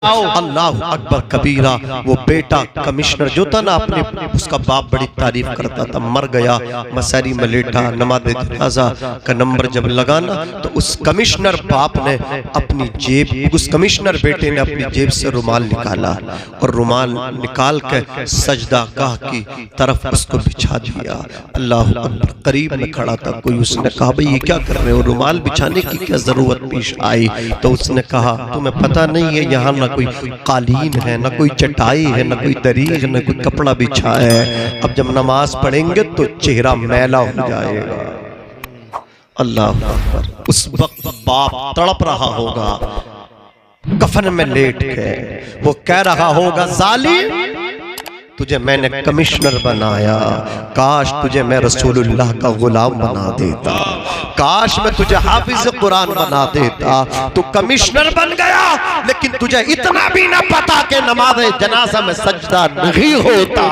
अल्लाह अकबर कबीरा। वो बेटा कमिश्नर जो था ना, अपने उसका बाप बड़ी तारीफ करता था, मर गया, मसारी में लेटा, नमाज जनाजा का नंबर जब लगाना तो उस कमिश्नर बाप ने अपनी जेब, उस कमिश्नर बेटे ने अपनी जेब से रुमाल निकाला और रुमाल निकाल के सजदा गाह की तरफ उसको बिछा दिया। अल्लाह अकबर। करीब में खड़ा था कोई, उसने कहा भाई ये क्या कर रहे हो, रुमाल बिछाने की क्या जरूरत पेश आई? तो उसने कहा तुम्हें पता नहीं है यहाँ ना कोई कालीन है, ना कोई चटाई है, ना कोई दरी है, ना कोई कपड़ा बिछा है। अब जब नमाज पढ़ेंगे तो चेहरा मैला हो जाएगा। अल्लाह अकबर। उस वक्त बाप तड़प रहा होगा कफन में लेट के, वो कह रहा होगा जालिम तुझे मैंने कमिश्नर बनाया, काश तुझे मैं रसूलुल्लाह का गुलाम बना देता, काश मैं तुझे हाफिज कुरान बना देता। तू कमिश्नर बन गया लेकिन तुझे इतना भी ना पता कि नमाज जनाजा में सजदा नहीं होता।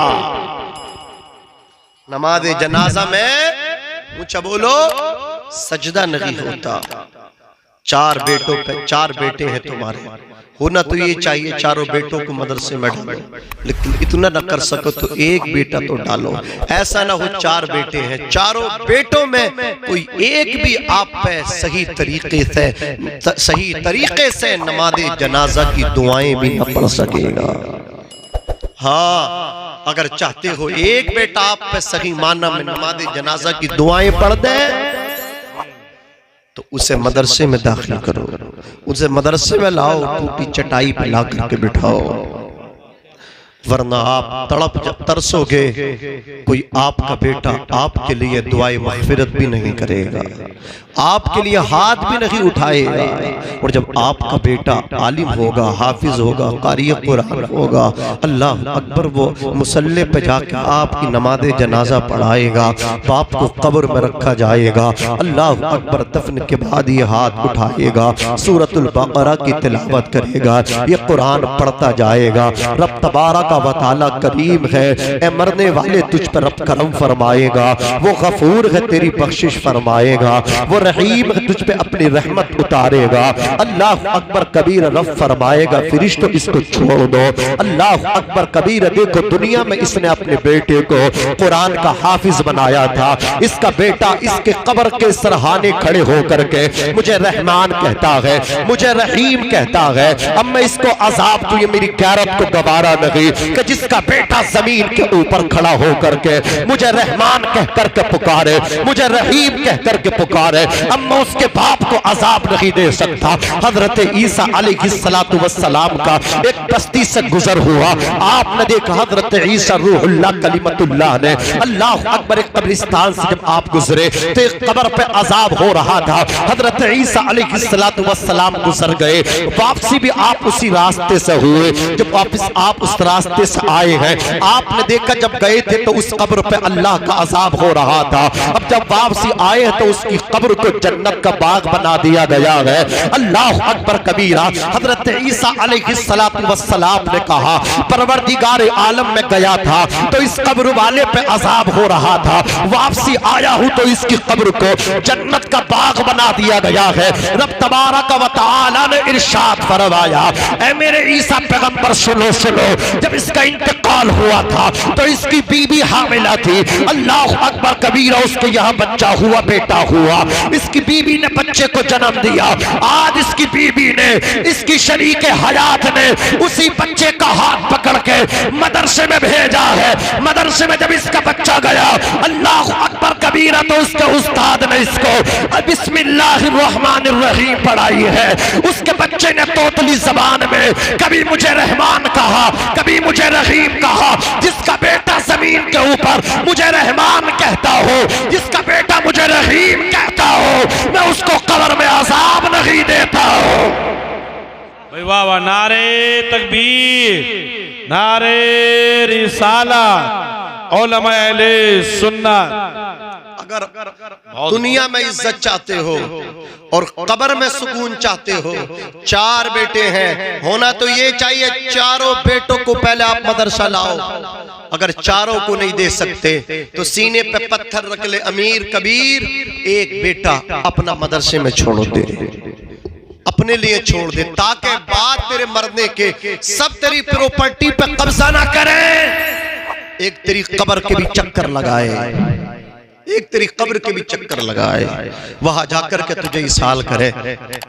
नमाज जनाजा में ऊंचा बोलो सजदा नहीं होता। चार बेटे हैं तुम्हारे, होना तो ये चाहिए चारों बेटों को मदरसे में डालो, लेकिन इतना न कर सको तो एक बेटा तो डालो। ऐसा ना हो चार बेटे हैं, चारों बेटों में कोई एक भी आप पे सही तरीके से नमाज जनाजा की दुआएं भी न पढ़ सकेगा। हाँ, अगर चाहते हो एक बेटा आप पे सही माना में नमाज जनाजा की दुआएं पढ़ दे तो उसे मदरसे में दाखिल करो, उसे मदरसे में लाओ, टूटी चटाई पे ला करके बिठाओ, वरना आप तड़प तरसोगे कोई आपका बेटा आपके लिए दुआए मग़फ़िरत भी नहीं करेगा, आपके लिए हाथ भी नहीं उठाएगा। और जब आपका बेटा आलिम होगा, हाफिज होगा, क़ारी कुरान होगा, अल्लाह अकबर, वो मुसल्ले पे जाकर आपकी नमाज जनाजा पढ़ाएगा, बाप को कब्र में रखा जाएगा, अल्लाह अकबर, दफन के बाद ये हाथ उठाएगा, सूरतुल बक़रा की तिलावत करेगा, ये कुरान पढ़ता जाएगा। रब तबारक व तआला करीम है, ए मरने वाले तुझ पर रब करम फरमाएगा, वो गफूर है तेरी बख्शिश फरमाएगा, वो रहीम है तुझ पे अपनी रहमत उतारेगा। अल्लाह अकबर कबीर। रब फरमाएगा फरिश्तों इसको छोड़ दो। अल्लाह अकबर कबीर। देखो दुनिया में इसने अपने बेटे को कुरान का हाफिज बनाया था, इसका बेटा इसके कब्र के सरहाने खड़े होकर के मुझे रहमान कहता है, मुझे रहीम कहता है। अब मैं इसको अजाब दूं, ये मेरी गैरत को गवारा नहीं कि जिसका बेटा जमीन के ऊपर खड़ा होकर के मुझे रहमान कह करके पुकारे, मुझे रहीम कह करके पुकारे। अब मैं उसके बाप को अजाब नहीं दे सकता। हजरत ईसा अलैहिस्सलातु वस्सलाम का एक बस्ती से गुजर हुआ, आपने देखा हजरत ईसा रूहुल्लाह कलिमतुल्लाह ने, अल्लाह अकबर, एक कब्रिस्तान से जब आप गुजरे तो एक कब्र पे अजाब हो रहा था। हजरत ईसा अलैहिस्सलातु वस्सलाम गुजर गए, वापसी भी आप उसी रास्ते से हुए। जब वापस आप उस रास्ते से आए हैं, आपने देखा जब गए थे तो उस कब्र पे अल्लाह का अजाब हो रहा था। अब जब वापसी आए हैं तो उसकी कब्र को जन्नत का बाग बना दिया गया है। अल्लाह अकबर कबीरा। हजरत ईसा अलैहिस्सलातु वस्सलाम ने कहा परवरदिगार आलम में गया था तो इस कब्र वाले पे अजाब हो रहा था, वापसी आया हूं तो इसकी कब्र को जन्नत का बाग बना दिया गया है। रब तबारक व तआला ने इरशाद फरमाया, ऐ मेरे ईसा पैगंबर सुनो सुनो, जब इसका इंतकाल हुआ था तो इसकी बीबी हामिला थी। अल्लाह अकबर कबीरा। उसके यहाँ बच्चा हुआ, बेटा हुआ, इसकी बीबी ने बच्चे को जन्म दिया। आज इसकी बीबी ने, इसकी शरीक हयात ने उसी बच्चे का हाथ पकड़ के मदरसे में भेजा है। मदरसे में जब इसका बच्चा गया, अल्लाह अकबर कबीरा, तो उसके उस्ताद ने इसको बिस्मिल्लाहिर्रहमानिर्रहीम पढ़ाई है। उसके बच्चे ने तोतली जबान में कभी मुझे रहमान कहा, कभी मुझे रहीम कहा। जिसका बेटा जमीन के ऊपर मुझे रहमान कहता हो, जिसका बेटा मुझे रहीम कहता हो, मैं उसको कब्र में अजाब नहीं देता हूं। भाई वाह वाह, नारे तकबीर, नारे रिसाला, उलमा अहले सुन्नत। अगर दुनिया में इज्जत चाहते हो और कब्र में सुकून चाहते हो, चार बेटे हैं, होना तो ये चाहिए चारों बेटों को पहले आप मदरसा लाओ। अगर चारों को नहीं दे सकते तो सीने पे पत्थर रख ले, अमीर कबीर एक बेटा अपना मदरसे में छोड़ो दे। अपने लिए छोड़ दे, ताकि बाद तेरे मरने के सब तेरी प्रॉपर्टी पे कब्जा ना करें। एक तेरी कब्र के भी चक्कर लगाए, एक तेरी कब्र के भी चक्कर लगाए, वहां जाकर के तुझे इसाल करे।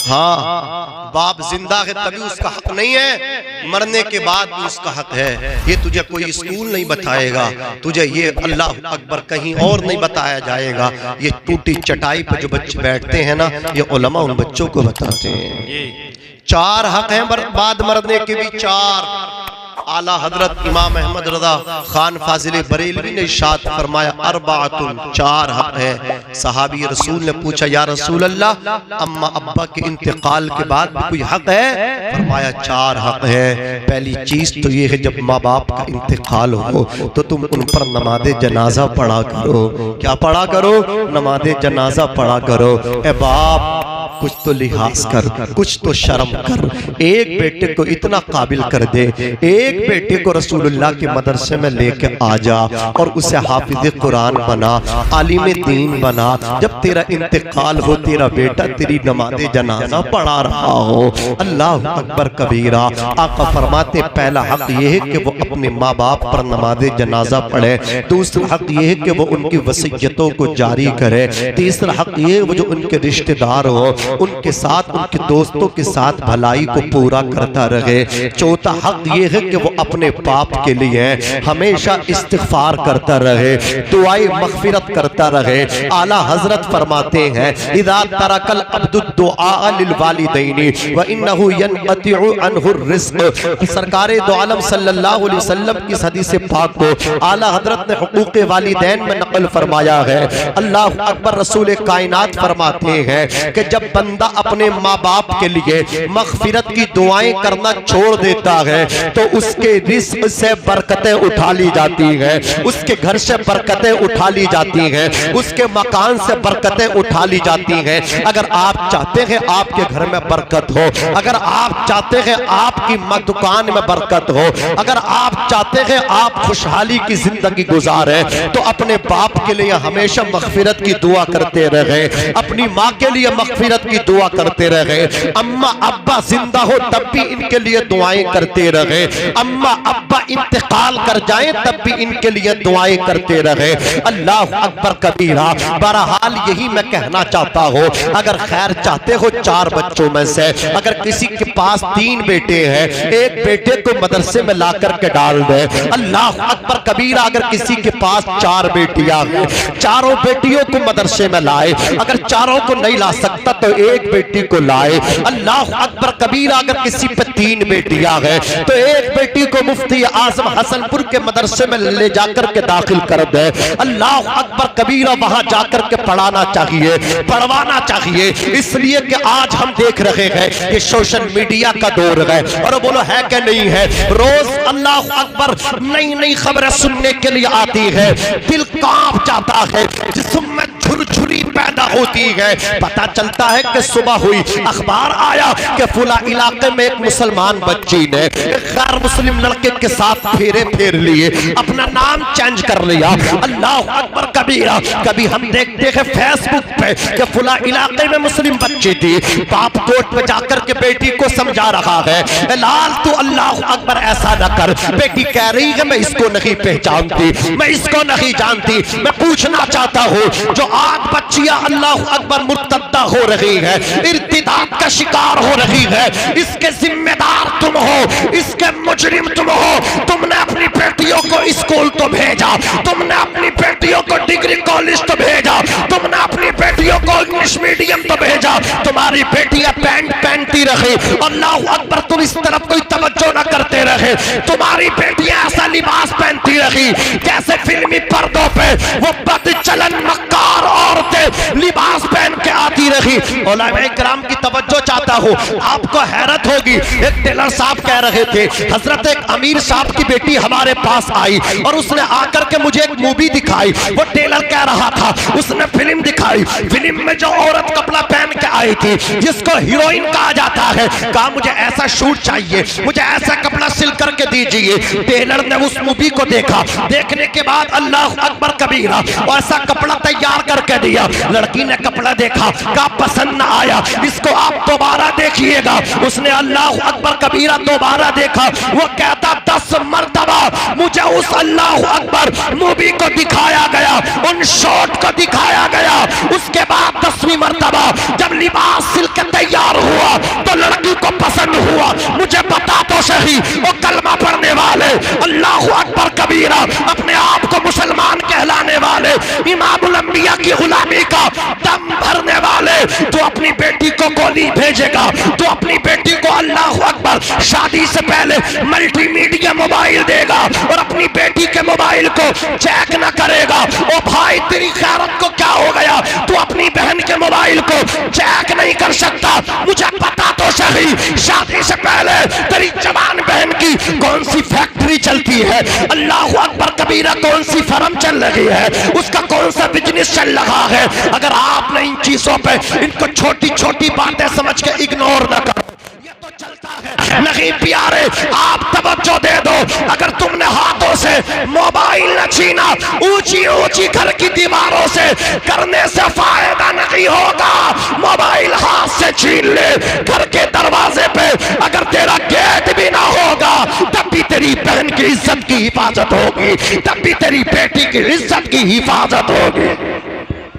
हाँ, बाप जिंदा है तभी उसका हक नहीं है, मरने के बाद भी उसका हक है। ये तुझे कोई स्कूल नहीं बताएगा, तुझे ये अल्लाह अकबर कहीं और नहीं बताया जाएगा। ये टूटी चटाई पर जो बच्चे बैठते हैं ना, ये उलमा उन बच्चों को बताते हैं। 4 हक हैं बाद मरने के भी 4। आला हजरत इमाम अहमद रज़ा खान फाजिल बरेलवी ने इरशाद फरमाया, अरबातुन 4 हक है। सहाबी रसूल ने पूछा, या रसूल अल्लाह, अम्मा अब्बा के इंतकाल के बाद भी कोई हक है? फरमाया 4 हक है। पहली चीज तो ये है, जब माँ बाप का इंतकाल हो तो तुम उन पर नमाज़े जनाजा पढ़ा करो। क्या पढ़ा करो? नमाज़े जनाजा पढ़ा करो। ए बाप, कुछ तो लिहाज कर, कुछ तो शर्म कर। एक बेटे को इतना काबिल कर दे, एक बेटे को रसूलुल्लाह के मदरसे में लेके आ जा और उसे हाफिज कुरान बना, आलिम दीन बना। जब तेरा इंतकाल हो, तेरा बेटा तेरी नमाज़े जनाजा पढ़ा रहा हो। अल्लाह अकबर कबीरा। आका फरमाते, पहला हक ये है कि वो अपने माँ बाप पर नमाज़े जनाजा पढ़े। दूसरा हक ये है कि वो उनकी वसीयतों को जारी करे। तीसरा हक ये है वो जो उनके रिश्तेदार हो उनके साथ, उनके दोस्तों के साथ भलाई को पूरा करता रहे। चौथा हक ये है कि वो अपने पाप के लिए हमेशा इस्तिग़फ़ार करता रहे, दुआए मग़फ़िरत करता रहे। आला हजरत फरमाते हैं, इज़ा तरकल अब्दु दुआ लिल वालिदैनि व इन्नहु यनक़तिउ अन्हु रिज़्क़। सरकारे दो आलम सल्लल्लाहु अलैहि वसल्लम की हदीस पाक को आला हजरत ने हुकूक़े वालिदैन में नक़ल फरमाया है। अल्लाह अकबर। रसूल कायनात फरमाते हैं कि जब बंदा अपने माँ बाप के लिए मग़फ़िरत की दुआएं करना छोड़ देता है तो उसके रिज़्क़ से बरकतें उठा ली जाती हैं, उसके घर से बरकतें उठा ली जाती हैं, उसके मकान से बरकतें उठा ली जाती हैं। अगर आप चाहते हैं आपके घर में बरकत हो, अगर आप चाहते हैं आपकी दुकान में बरकत हो, अगर आप चाहते हैं आप खुशहाली की जिंदगी गुजारे, तो अपने बाप के लिए हमेशा मग़फ़िरत की दुआ करते रहे, अपनी माँ के लिए मग़फ़िरत की दुआ करते रहे। अम्मा अब्बा जिंदा हो तब भी इनके लिए दुआएं करते रहे, अम्मा अब्बा इंतकाल कर जाएं तब भी इनके लिए दुआएं करते रहे। अल्लाह अकबर कबीरा। बहरहाल यही मैं कहना चाहता हूँ, अगर खैर चाहते हो 4 बच्चों में से अगर किसी के पास 3 बेटे हैं, एक बेटे को मदरसे में ला करके डाल दे। अल्लाह अकबर कबीरा। अगर किसी के पास 4 बेटियां हैं, चारों बेटियों को मदरसे में लाए। अगर चारों को नहीं ला सकता तो एक बेटी को लाए। अल्लाह अकबर कबीरा। अगर किसी पे 3 बेटियां हैं तो एक बेटी को मुफ्ती आजम हसनपुर के मदरसे में ले जाकर के दाखिल कर दे। अल्लाह अकबर कबीरा। वहां जाकर के पढ़ाना चाहिए, पढ़वाना चाहिए। इसलिए कि आज हम देख रहे हैं कि सोशल मीडिया का दौर है, और बोलो है कि नहीं है, रोज अल्लाह अकबर नई नई खबरें सुनने के लिए आती है, दिल कांप जाता है, जिस्म में झुरझुरी पैदा होती है। पता चलता है कि सुबह हुई, अखबार आया कि फुला इलाके में एक मुसलमान बच्ची ने गैर मुस्लिम लड़के के साथ फेरे फेर लिए, अपना नाम चेंज कर लिया। अल्लाह अकबर कबीरा। कभी हम देखते हैं फेसबुक पे कि फुला इलाके में मुस्लिम बच्ची थी, बाप कोर्ट में जाकर के बेटी को समझा रहा है, लाल तू अल्लाह अकबर ऐसा न कर। बेटी कह रही है मैं इसको नहीं पहचानती, मैं इसको नहीं जानती। मैं पूछना चाहता हूँ, जो आज बच्चियां अल्लाह अकबर मुर्तद्दा हो रही है, इर्तिदाद का शिकार हो रही है, इसके जिम्मेदार तुम हो, इसके मुजरिम तुम हो। तुमने अपनी बेटियों को स्कूल तो भेजा, तुमने अपनी बेटियों को डिग्री कॉलेज तो भेजा, तुमने अपनी बेटियों को इंग्लिश मीडियम तो भेजा, तुम्हारी बेटियां पैंट पहनती रही, अल्लाह अकबर तुम इस तरफ कोई तवज्जो न करते रहे। तुम्हारी बेटियां ऐसा लिबास पहनती रही जैसे फिल्मी पर्दों पे वो बदचलन मक्कार औरतें लिबास पहन के आती रही। उलमा इकराम की तवज्जो चाहता हूँ, आपको हैरत होगी। एक टेलर साहब कह रहे थे, हजरत एक अमीर साहब की बेटी हमारे पास आई और उसने आकर के मुझे एक मूवी दिखाई। वो टेलर कह रहा था, उसने फिल्म दिखाई, फिल्म में जो औरत कपड़ा पहन के आई थी जिसको हीरोइन कहा जाता है, कहा मुझे ऐसा शूट चाहिए, मुझे ऐसा कपड़ा सिल करके दीजिए। टेलर ने उस मूवी को देखा, देखने के बाद अल्लाह अकबर कबीरा ऐसा कपड़ा तैयार करके दिया। लड़की ने कपड़ा देखा, कहा पसंद न आया, इसको आप दोबारा देखिएगा। उसने अल्लाह अकबर कबीरा दोबारा देखा, वो कहता 10 मर्तबा मुझे उस अल्लाह अकबर मूवी को दिखाया गया, उन शॉट को दिखाया गया। उसके बाद 10वीं मर्तबा जब लिबास सिल के तैयार हुआ तो लड़की को पसंद हुआ। मुझे बता तो सही, वो कलमा पढ़ने वाले, अल्लाह अकबर कबीरा, अपने आप को मुसलमान कहलाने वाले, इमामुल अंबिया की गुलामी का दम भरने वाले, तो अपनी बेटी को गोली भेजेगा, तो अपनी बेटी को अल्लाह अकबर शादी से पहले मल्टीमीडिया मोबाइल देगा और अपनी बेटी के मोबाइल को चेक न करेगा। ओ भाई तेरी खैरत को क्या हो गया, तू अपनी बहन के मोबाइल को चेक नहीं कर सकता? मुझे पता तो सही, शादी से पहले तेरी जवान बहन की कौन सी फैक्ट्री चलती है, अल्लाह अकबर कबीरा कौन सी फर्म चल रही है, उसका कौन सा बिजनेस चल रहा है। अगर आपने इन चीजों पे इनको छोटी छोटी बातें समझ के इग्नोर न करो, ये तो चलता है। नहीं प्यारे, आप तवज्जो दे दो। अगर तुमने हाथों से मोबाइल न छीना, ऊंची ऊंची घर की दीवारों से करने से फायदा नहीं होगा। मोबाइल हाथ से छीन ले, घर के दरवाजे पे अगर तेरा गेट भी ना होगा, तब भी तेरी बहन की इज्जत की हिफाजत होगी, तब भी तेरी बेटी की इज्जत की हिफाजत होगी।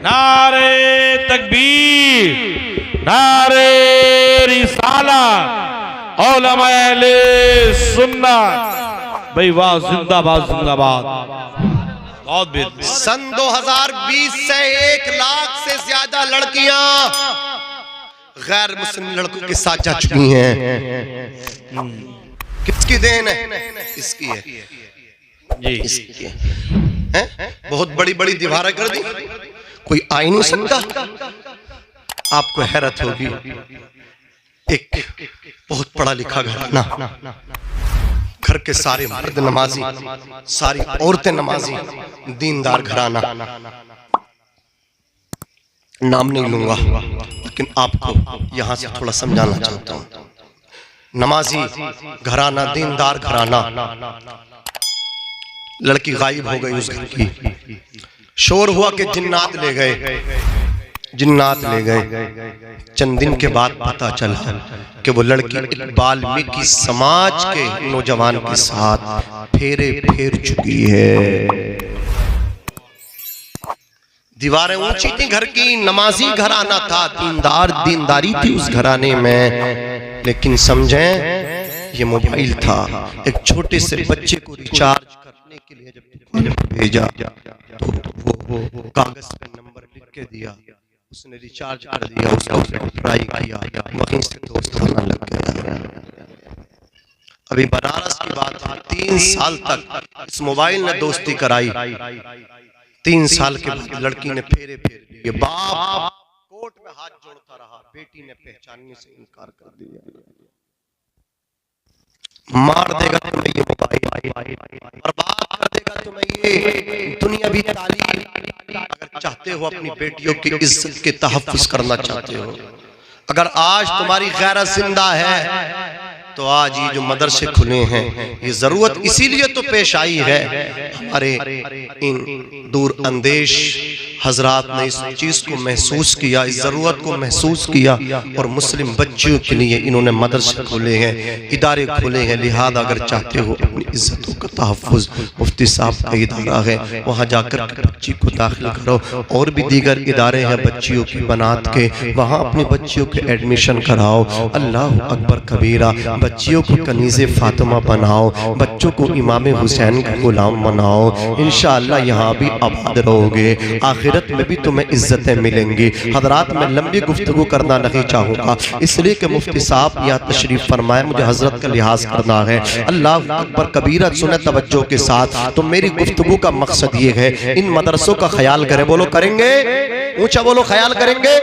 नारे तकबीर, नारे रिसाला, उलमाए अहले सुन्नत। भाई वाह, जिंदाबाद जिंदाबाद। बहुत बेहतरीन। सन 2020 से 1 लाख से ज्यादा लड़कियां गैर मुस्लिम लड़कों के साथ जा चुकी हैं। किसकी देन है? इसकी है जी, इसकी है। बहुत बड़ी बड़ी दीवारें कर दी, कोई आ ही नहीं सकता। आपको हैरत होगी, एक बहुत पढ़ा लिखा घराना, घर के सारे मर्द नमाजी, सारी औरतें नमाजी, दीनदार घराना। नाम नहीं लूंगा, लेकिन आपको यहां से थोड़ा समझाना चाहता हूं। नमाजी घराना, दीनदार घराना, लड़की गायब हो गई उस घर की। शोर हुआ कि जिन्नात ले गए, जिन्नात ले गए। चंद दिन के बाद पता चला कि वो लड़की एक वाल्मीकि समाज के नौजवान के साथ फेरे फेर चुकी है। दीवारें ऊंची थी घर की, नमाजी घराना था, दीनदार दीनदारी थी उस घराने में। लेकिन समझें, ये मोबाइल था। एक छोटे से बच्चे को रिचार्ज करने के लिए जब भेजा तो वो कागज पे नंबर लिख के दिया, उसने रिचार्ज कर दिया, उसने ट्राई किया, वहीं से दोस्त होना लग गया। अभी बनारस की बात है, 3 साल तक इस मोबाइल ने दोस्ती कराई। 3 साल के बाद लड़की ने फेरे फेर लिए। बाप कोर्ट में हाथ जोड़ता रहा, बेटी ने पहचानने से इनकार कर दिया। मार देगा तुम्हें ये मोबाइल, बर्बाद कर देगा तुम्हें ये दुनियावी तालीम। अगर चाहते हो अपनी बेटियों की इज्जत के तहफ्फुज करना चाहते हो, अगर आज तुम्हारी गैरत जिंदा है, तो आज ये जो मदरसे खुले हैं, ये जरूरत इसीलिए तो पेश आई है। हमारे इन दूर अंदेश हजरात ने इस चीज को महसूस किया, इस जरूरत को महसूस किया, और मुस्लिम बच्चियों के लिए इन्होंने मदरसे खोले हैं, इदारे खोले हैं। लिहाजा अगर चाहते हो अपनी इज्जतों का तहफ्फुज, मुफ्ती साहब का इदारा है, वहाँ जाकर बच्ची को दाखिल करो। और भी दीगर इदारे हैं बच्चियों की बनात के, वहाँ अपनी बच्चियों के एडमिशन कराओ। अल्लाह अकबर कबीरा। बच्चियों को कनीज़े फातिमा बनाओ, बच्चों को इमाम हुसैन का गुलाम बनाओ। इंशाअल्लाह यहाँ भी आबाद रहोगे, आखिरत में भी तुम्हें इज्जतें मिलेंगी। हजरात, मैं लंबी गुफ्तगू करना नहीं चाहूँगा, इसलिए कि मुफ्ती साहब यहाँ तशरीफ फरमाए, मुझे हजरत का लिहाज करना है। अल्लाह अकबर कबीरा। सुने तवज्जो के साथ, तो मेरी गुफ्तगू का मकसद ये है, इन मदरसों का ख्याल करें। बोलो करेंगे, ऊंचा बोलो, ख्याल करेंगे।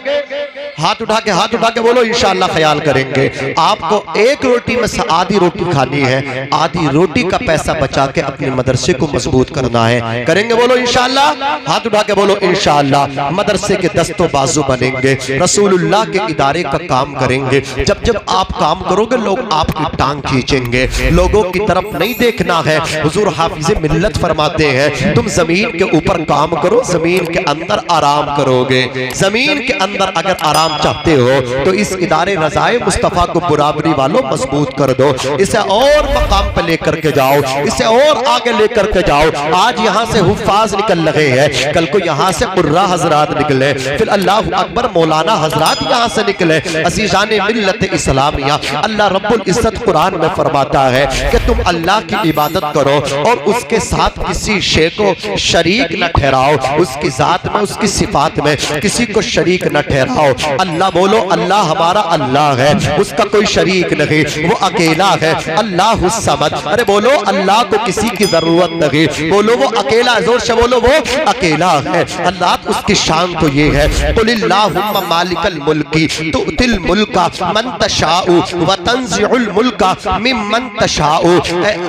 हाथ उठा के बोलो इंशाअल्लाह ख्याल करेंगे। आपको एक रोटी में से आधी रोटी खानी है, आधी रोटी का पैसा बचा के अपने मदरसे को मजबूत करना है। करेंगे बोलो इंशाअल्लाह, हाथ उठा के बोलो इंशाअल्लाह। मदरसे के दस्तों बाजू बनेंगे, रसूलुल्लाह के इदारे का काम करेंगे। जब जब आप काम करोगे, लोग आपकी टांग खींचेंगे। लोगों की तरफ नहीं देखना है। हुजूर हाफिज़े मिल्लत फरमाते हैं, तुम जमीन के ऊपर काम करो, जमीन के अंदर आराम करोगे। जमीन के अंदर अगर आराम आराम चाहते हो तो इस इदारे रज़ाए मुस्तफ़ा को बराबरी वालों मजबूत कर दो, इसे और मकाम पे लेकर के जाओ, इसे और आगे लेकर के जाओ। आज यहाँ से हुफ्फाज निकल रहे हैं, कल को यहाँ से कुर्रा हजरात निकले, फिर अल्लाह अकबर मौलाना हजरात यहाँ से निकले। अज़ीज़ाने मिल्लत इस्लामिया, अल्लाह रब्बुल इज्जत कुरान में फरमाता है कि तुम अल्लाह की इबादत करो और उसके साथ किसी शे को शरीक न ठहराओ, उसकी जात में उसकी सिफात में किसी को शरीक न ठहराओ। अल्लाह बोलो, अल्लाह हमारा अल्लाह है, उसका कोई शरीक नहीं, वो अकेला है। अल्लाह समद, अरे बोलो अल्लाह को किसी की जरूरत नहीं, बोलो वो अकेला, जोर से बोलो वो अकेला है। अल्लाह उसकी शान तो ये है, कुलिल्लाहुम्मा मालिकल मुल्की तुतिल मुल्का मन तशाउ व तंज़िउल मुल्का मिम्मन तशाउ।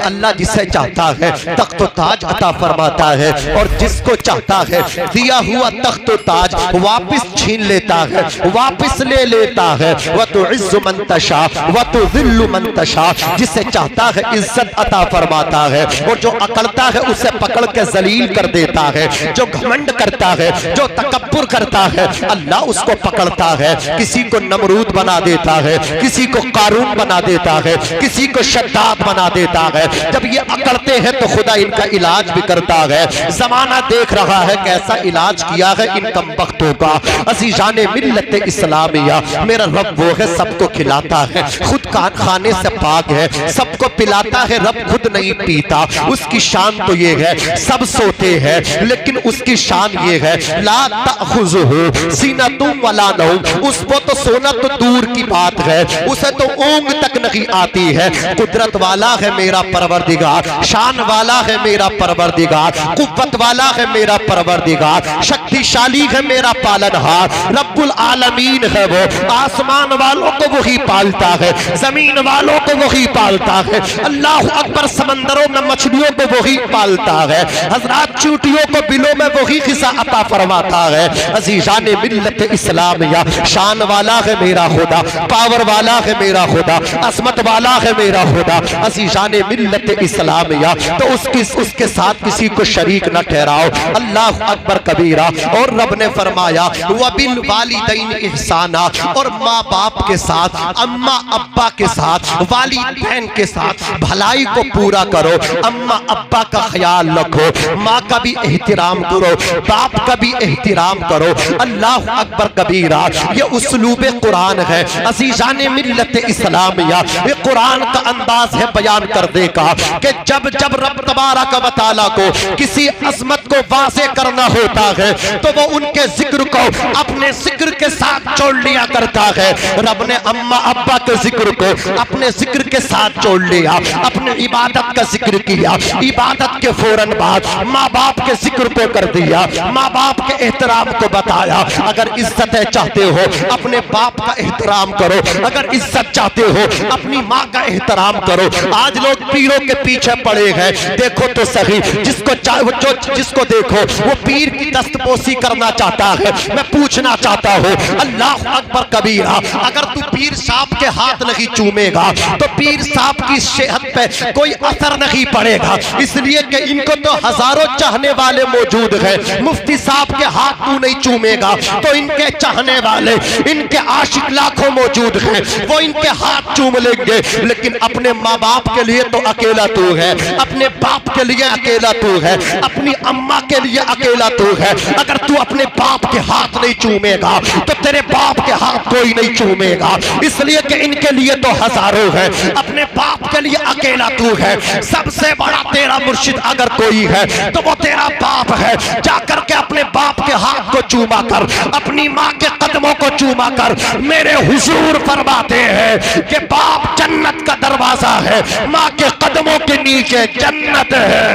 अल्लाह जिसे चाहता है तख्त ताज अता फरमाता है और जिसको चाहता है दिया हुआ तख्त ताज वापस छीन लेता है, वापस ले लेता है। व तुइज़्ज़ु मन तशा व तुज़िल्लु मन तशा, जिसे चाहता है इज्जत अता फरमाता है और जो अकड़ता है उसे पकड़ के जलील कर देता है। जो घमंड करता है, जो तकब्बुर करता है, अल्लाह उसको पकड़ता है, किसी को नमरूद बना देता है, किसी को कारून बना देता है, किसी को शद्दाद बना देता है। जब ये अकड़ते हैं तो खुदा इनका इलाज भी करता है। जमाना देख रहा है कैसा इलाज किया है इन कमबख्तों का। अज़ीज़ाने मिल्लत इस्लामिया, मेरा रब वो है सबको खिलाता है, खुद खाने से पाक है, सबको पिलाता है, रब खुद नहीं पीता। उसकी शान तो ये है, सब सोते हैं लेकिन उसकी शान ये है, ला ताखुज़ुहु सीनतुम वला नौम, उसको तो सोना तो दूर की बात है, उसे तो ऊंग तक नहीं आती है। कुदरत वाला है मेरा परवरदिगार, शान वाला है मेरा परवरदिगार, कुव्वत वाला है मेरा परवरदिगार, शक्तिशाली है मेरा पालनहार, रब्बुल आलमीन है वो। आसमान वालों को वही पालता है, जमीन वालों को वही पालता है। अल्लाह अकबर, समंदरों में मछलियों को वही पालता है, हजरात चूटियों को बिलों में वही खिसा अता फरमाता है। अज़ीज़ाने मिल्लत इस्लामिया, शान वाला है मेरा खुदा, पावर वाला है मेरा खुदा, असमत वाला है मेरा खुदा। अज़ीज़ाने मिल्लत इस्लामिया, तो उसके साथ किसी को शरीक न ठहराओ। अल्लाह अकबर कबीरा। और रब ने फरमाया वबिल वालिदैन इहसाना, और माँ बाप के साथ, अम्मा अब्बा के साथ, वालिदैन के साथ भलाई को पूरा करो। अम्मा अब्बा का ख्याल रखो, माँ का भी एहतराम करो, बाप का भी एहतराम करो। अल्लाह अकबर कबीरा। ये उसलूबे कुरान है अज़ीज़ाने मिल्लत इस्लामिया, ये कुरान का अंदाज है बयान करने का कि जब जब रब तबारक व तआला को किसी अज़मत को वाज़े करना होता है तो वो उनके जिक्र को अपने जिक्र के साथ जोड़ लिया करता है। रब ने अम्मा अब्बा के जिक्र को अपने जिक्र के साथ जोड़ लिया, अपने इबादत का जिक्र किया, इबादत के फौरन बाद माँ बाप के जिक्र को कर दिया, माँ बाप के एहतराम को बताया। अगर इज्जत चाहते हो अपने बाप का एहतराम करो, अगर इज्जत चाहते हो अपनी माँ का एहतराम करो। आज लोग पीरों के पीछे पड़े हैं, देखो तो सही, जिसको देखो वो पीर की दस्तपोसी करना चाहता है। मैं पूछना चाहता हूँ अल्लाह अकबर कबीरा, अगर तू पीर साहब के हाथ नहीं चूमेगा तो पीर साहब की सेहत पे कोई असर नहीं पड़ेगा, इसलिए कि इनको तो हजारों चाहने वाले मौजूद हैं। मुफ्ती साहब के हाथ तू नहीं चूमेगा तो इनके चाहने वाले, इनके आशिक लाखों मौजूद हैं, वो इनके हाथ चूम लेंगे। लेकिन अपने माँ बाप के लिए तो अकेला तू है, अपने बाप के लिए अकेला तू है, अपनी अम्मा के लिए अकेला तू है। अगर तू अपने बाप के हाथ नहीं चूमेगा तो तेरे बाप के हाथ कोई नहीं चूमेगा, इसलिए कि इनके लिए तो हजारों है, अपने बाप के लिए अकेला तू है। सबसे बड़ा तेरा मुर्शिद अगर कोई है तो वो तेरा बाप है। जाकर के अपने बाप के हाथ को चूमा कर, अपनी माँ के कदमों को चूमा कर। मेरे हुजूर फरमाते हैं कि बाप जन्नत का दरवाजा है, माँ के कदमों के नीचे जन्नत है।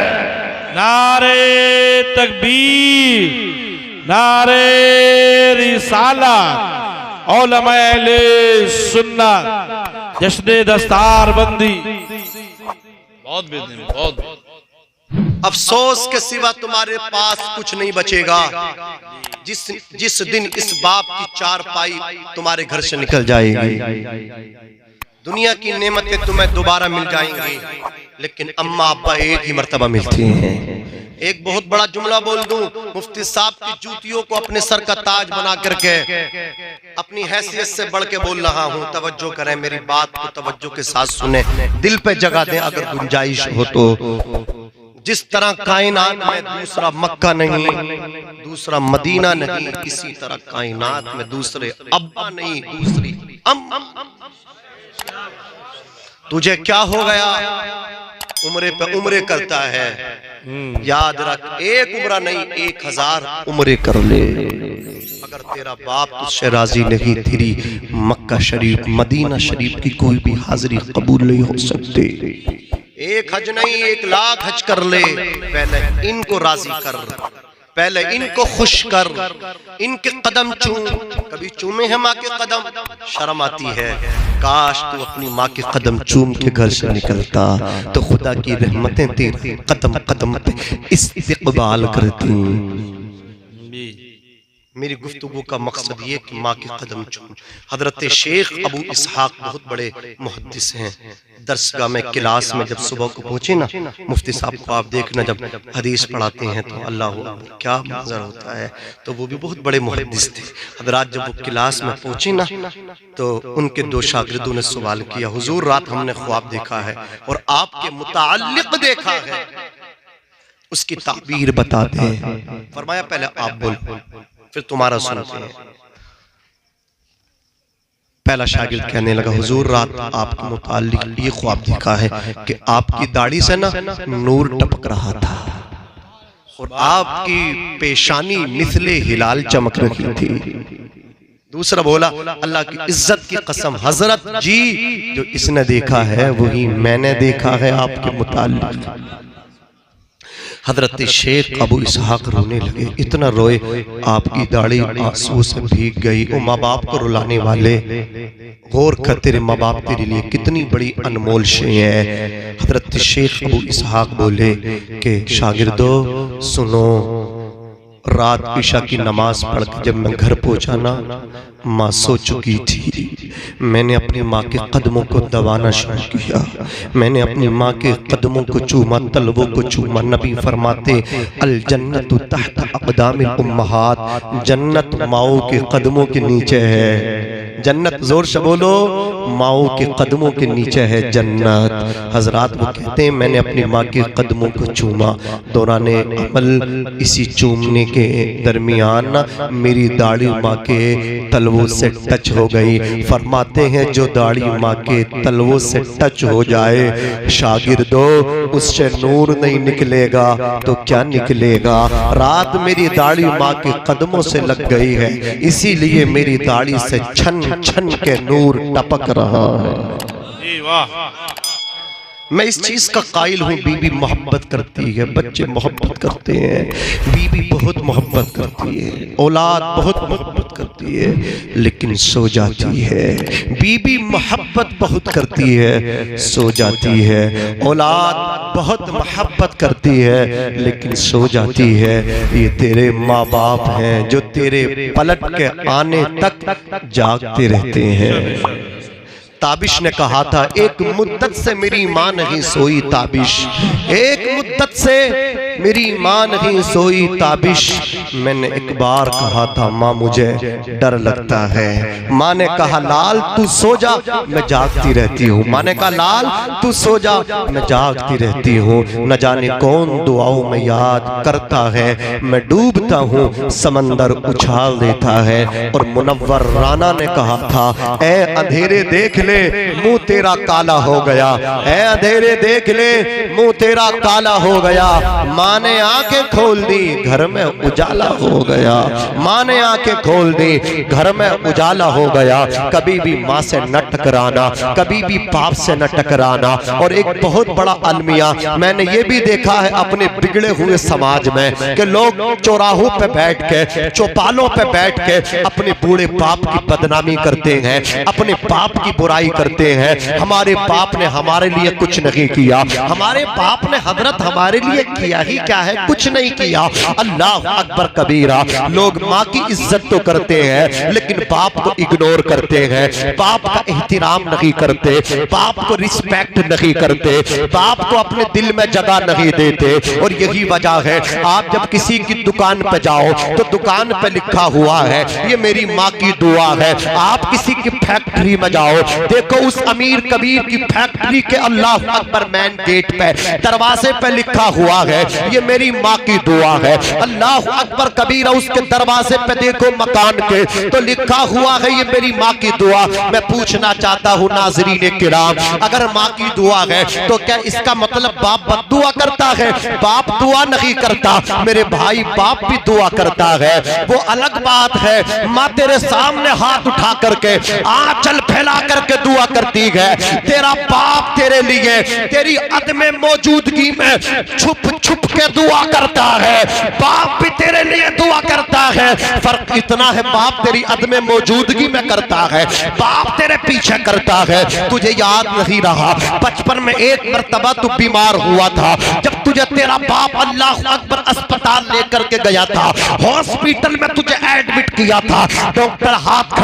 नारे तकबीर, नारे रिसालत, उलमा अहले सुन्नत, जश्न दस्तार बंदी। बहुत बेहतरीन, बहुत। अफसोस के सिवा तुम्हारे पास कुछ नहीं बचेगा जिस दिन इस बाप की चारपाई तुम्हारे घर से निकल जाएगी। दुनिया की नेमतें तुम्हें दोबारा मिल जाएंगी, लेकिन अम्मा अब्बा एक ही मर्तबा मिलते हैं। एक बहुत बड़ा जुमला बोल दूं, मुफ्ती साहब की जूतियों को अपने सर का ताज बना करके अपनी हैसियत से बढ़ के बोल रहा हूं। तवज्जो करें, मेरी बात को तवज्जो के साथ सुने, दिल पे जगह दें अगर गुंजाइश हो तो। जिस तरह कायनात में दूसरा मक्का नहीं, दूसरा मदीना नहीं, इसी तरह कायनात में दूसरे अब्बा नहीं, दूसरी तुझे क्या हो गया? उम्रे पे उम्रे करता है, याद रख, एक उम्रा नहीं 1000 उम्रे कर ले। अगर तेरा बाप तुझसे राजी नहीं, तेरी मक्का शरीफ मदीना शरीफ की कोई भी हाजिरी कबूल नहीं हो सकती। एक हज नहीं 1 लाख हज कर ले, पहले इनको राजी कर, पहले इनको खुश कर, इनके कदम चूम। कभी चूमे हैं माँ के कदम? शर्म आती है। काश तू अपनी माँ के कदम चूम के घर से निकलता तो खुदा की रहमतें तेरे कदम कदम पे इस्तिकबाल करती। मेरी गुफ्तगू का मकसद ये कि माँ के कदम चूम। हजरत शेख अबू इसहाक बहुत बड़े मुहद्दिस हैं। दरसगाह में क्लास में जब सुबह को पहुंचे ना, मुफ्ती साहब को आप देखना जब हदीस पढ़ाते हैं तो अल्लाह क्या मंजर होता है। तो वो भी बहुत बड़े मुहद्दिस थे। हजरात जब वो क्लास में पहुंचे ना तो उनके 2 शागिर्दों ने सवाल किया, हुजूर रात हमने ख्वाब देखा है और आपके मुताल्लिक देखा है, उसकी ताबीर बता दें। फरमाया पहले आप बोलो फिर तुम्हारा सुनते हैं। पहला शागिर्द कहने लगा, हुजूर रात आपके मुताल्लिक ये ख्वाब देखा है कि आपकी दाढ़ी से ना नूर टपक रहा था और आपकी पेशानी मिसले हिलाल चमक रही थी। दूसरा बोला, अल्लाह की इज्जत की कसम हजरत जी, जो इसने देखा है वही मैंने देखा है आपके मुताल्लिक। हजरत शेख अबू इसहाक रोने लगे, इतना रोए आपकी दाढ़ी आंसू से भीग गई। ओ माँ बाप को रुलाने वाले, गौर कर, तेरे माँ बाप तेरे लिए कितनी बड़ी अनमोल शे है। हजरत शेख अबू इसहाक बोले कि शागिर्दो सुनो, रात ईशा की नमाज पढ़ के जब मैं घर पहुंचा ना, माँ सो चुकी थी। मैंने अपनी माँ के कदमों को दबाना शुरू किया, मैंने अपनी माँ के कदमों को चूमा, तलवों को चूमा। नबी फरमाते अल जन्नतु तहत अक़दामिल उम्महात, जन्नत माओ के कदमों के नीचे है। जन्नत, जोर से बोलो, माओ के कदमों के नीचे है जन्नत। हजरात वो कहते हैं मैंने अपनी माँ के कदमों को चूमा। दौराने अमल इसी चूमने के दरमियान ना मेरी दाढ़ी माँ के तलवों से टच हो गई। फरमाते हैं जो दाढ़ी माँ के तलवों से टच हो जाए शागिर्दो, उससे नूर नहीं निकलेगा तो क्या निकलेगा। रात मेरी दाढ़ी माँ के कदमों से लग गई है, इसीलिए मेरी दाढ़ी से छन छन के नूर टपक रहा है। मैं इस चीज का कायल हूँ, बीबी मोहब्बत करती है, बच्चे मोहब्बत करते हैं, बीबी बहुत मोहब्बत करती है, औलाद बहुत मोहब्बत करती है, लेकिन सो जाती है। बीबी मोहब्बत बहुत करती है, सो जाती है। औलाद बहुत मोहब्बत करती है लेकिन सो जाती है। ये तेरे माँ बाप हैं जो तेरे पलट के आने तक जागते रहते हैं। ताबिश ने कहा था, एक मुद्दत से मेरी माँ नहीं सोई ताबिश, एक मुद्दत से मेरी माँ नहीं सोई ताबिश। मैंने एक बार कहा था माँ मुझे डर लगता है। माँ ने कहा लाल तू सो जा, मैं जागती रहती हूँ। माँ ने कहा लाल तू सो जा, मैं जागती रहती हूँ। न जाने कौन दुआओं में याद करता है, मैं डूबता हूँ समंदर उछाल देता है। और मुनव्वर राना ने कहा था, ए अंधेरे देख ले मुंह तेरा काला हो गया, ऐ अंधेरे देख ले मुंह तेरा काला हो गया। माँ ने आंखें खोल दी, घर में उजाला हो गया। माँ ने आंखें खोल दी, घर में उजाला हो गया। कभी भी माँ से न टकराना, कभी भी बाप से न टकराना। और एक बहुत बड़ा अलमिया मैंने ये भी देखा है अपने बिगड़े हुए समाज में कि लोग चौराहों पे बैठ के, चौपालों पे बैठ के अपने बूढ़े बाप की बदनामी करते हैं, अपने बाप की बुराई बुराई करते हैं। हमारे बाप ने हमारे लिए कुछ नहीं किया, हमारे बाप ने हजरत हमारे लिए किया ही क्या है, कुछ नहीं किया। अल्लाह अकबर कबीरा। लोग माँ की इज्जत तो करते हैं लेकिन बाप को इग्नोर करते हैं, बाप का एहतराम नहीं करते, बाप को रिस्पेक्ट नहीं करते, बाप को अपने दिल में जगह नहीं देते। और यही वजह है, आप जब किसी की दुकान पे जाओ तो दुकान पे लिखा हुआ है ये मेरी माँ की दुआ है। आप किसी की फैक्ट्री में जाओ, देखो उस अमीर कबीर की फैक्ट्री के अल्लाह अकबर मेन गेट पे दरवाजे पे लिखा हुआ है ये मेरी माँ की दुआ है। अल्लाह अकबर कबीर उसके दरवाजे पे देखो मकान के तो लिखा हुआ है ये मेरी माँ की दुआ। मैं पूछना चाहता हूँ नाज़रीन किराम, अगर माँ की दुआ है तो क्या इसका मतलब बाप बद्दुआ करता है? बाप दुआ नहीं करता मेरे भाई, बाप भी दुआ करता है, वो अलग बात है। माँ तेरे सामने हाथ उठा करके आंचल फैला करके दुआ करती है, तेरा बाप तेरे लिए तेरी अदम मौजूदगी में छुप छुप के दुआ करता है, बाप भी तेरे लिए दुआ करता है। फर्क इतना है, बाप तेरी अदम मौजूदगी में करता है, बाप तेरे पीछे करता है। तुझे याद नहीं रहा बचपन में एक मर्तबा तू बीमार हुआ था, जब तुझे तेरा बाप अल्लाह अकबर अस्पताल लेकर के गया था, हॉस्पिटल में तुझे एडमिट किया था, डॉक्टर हाथ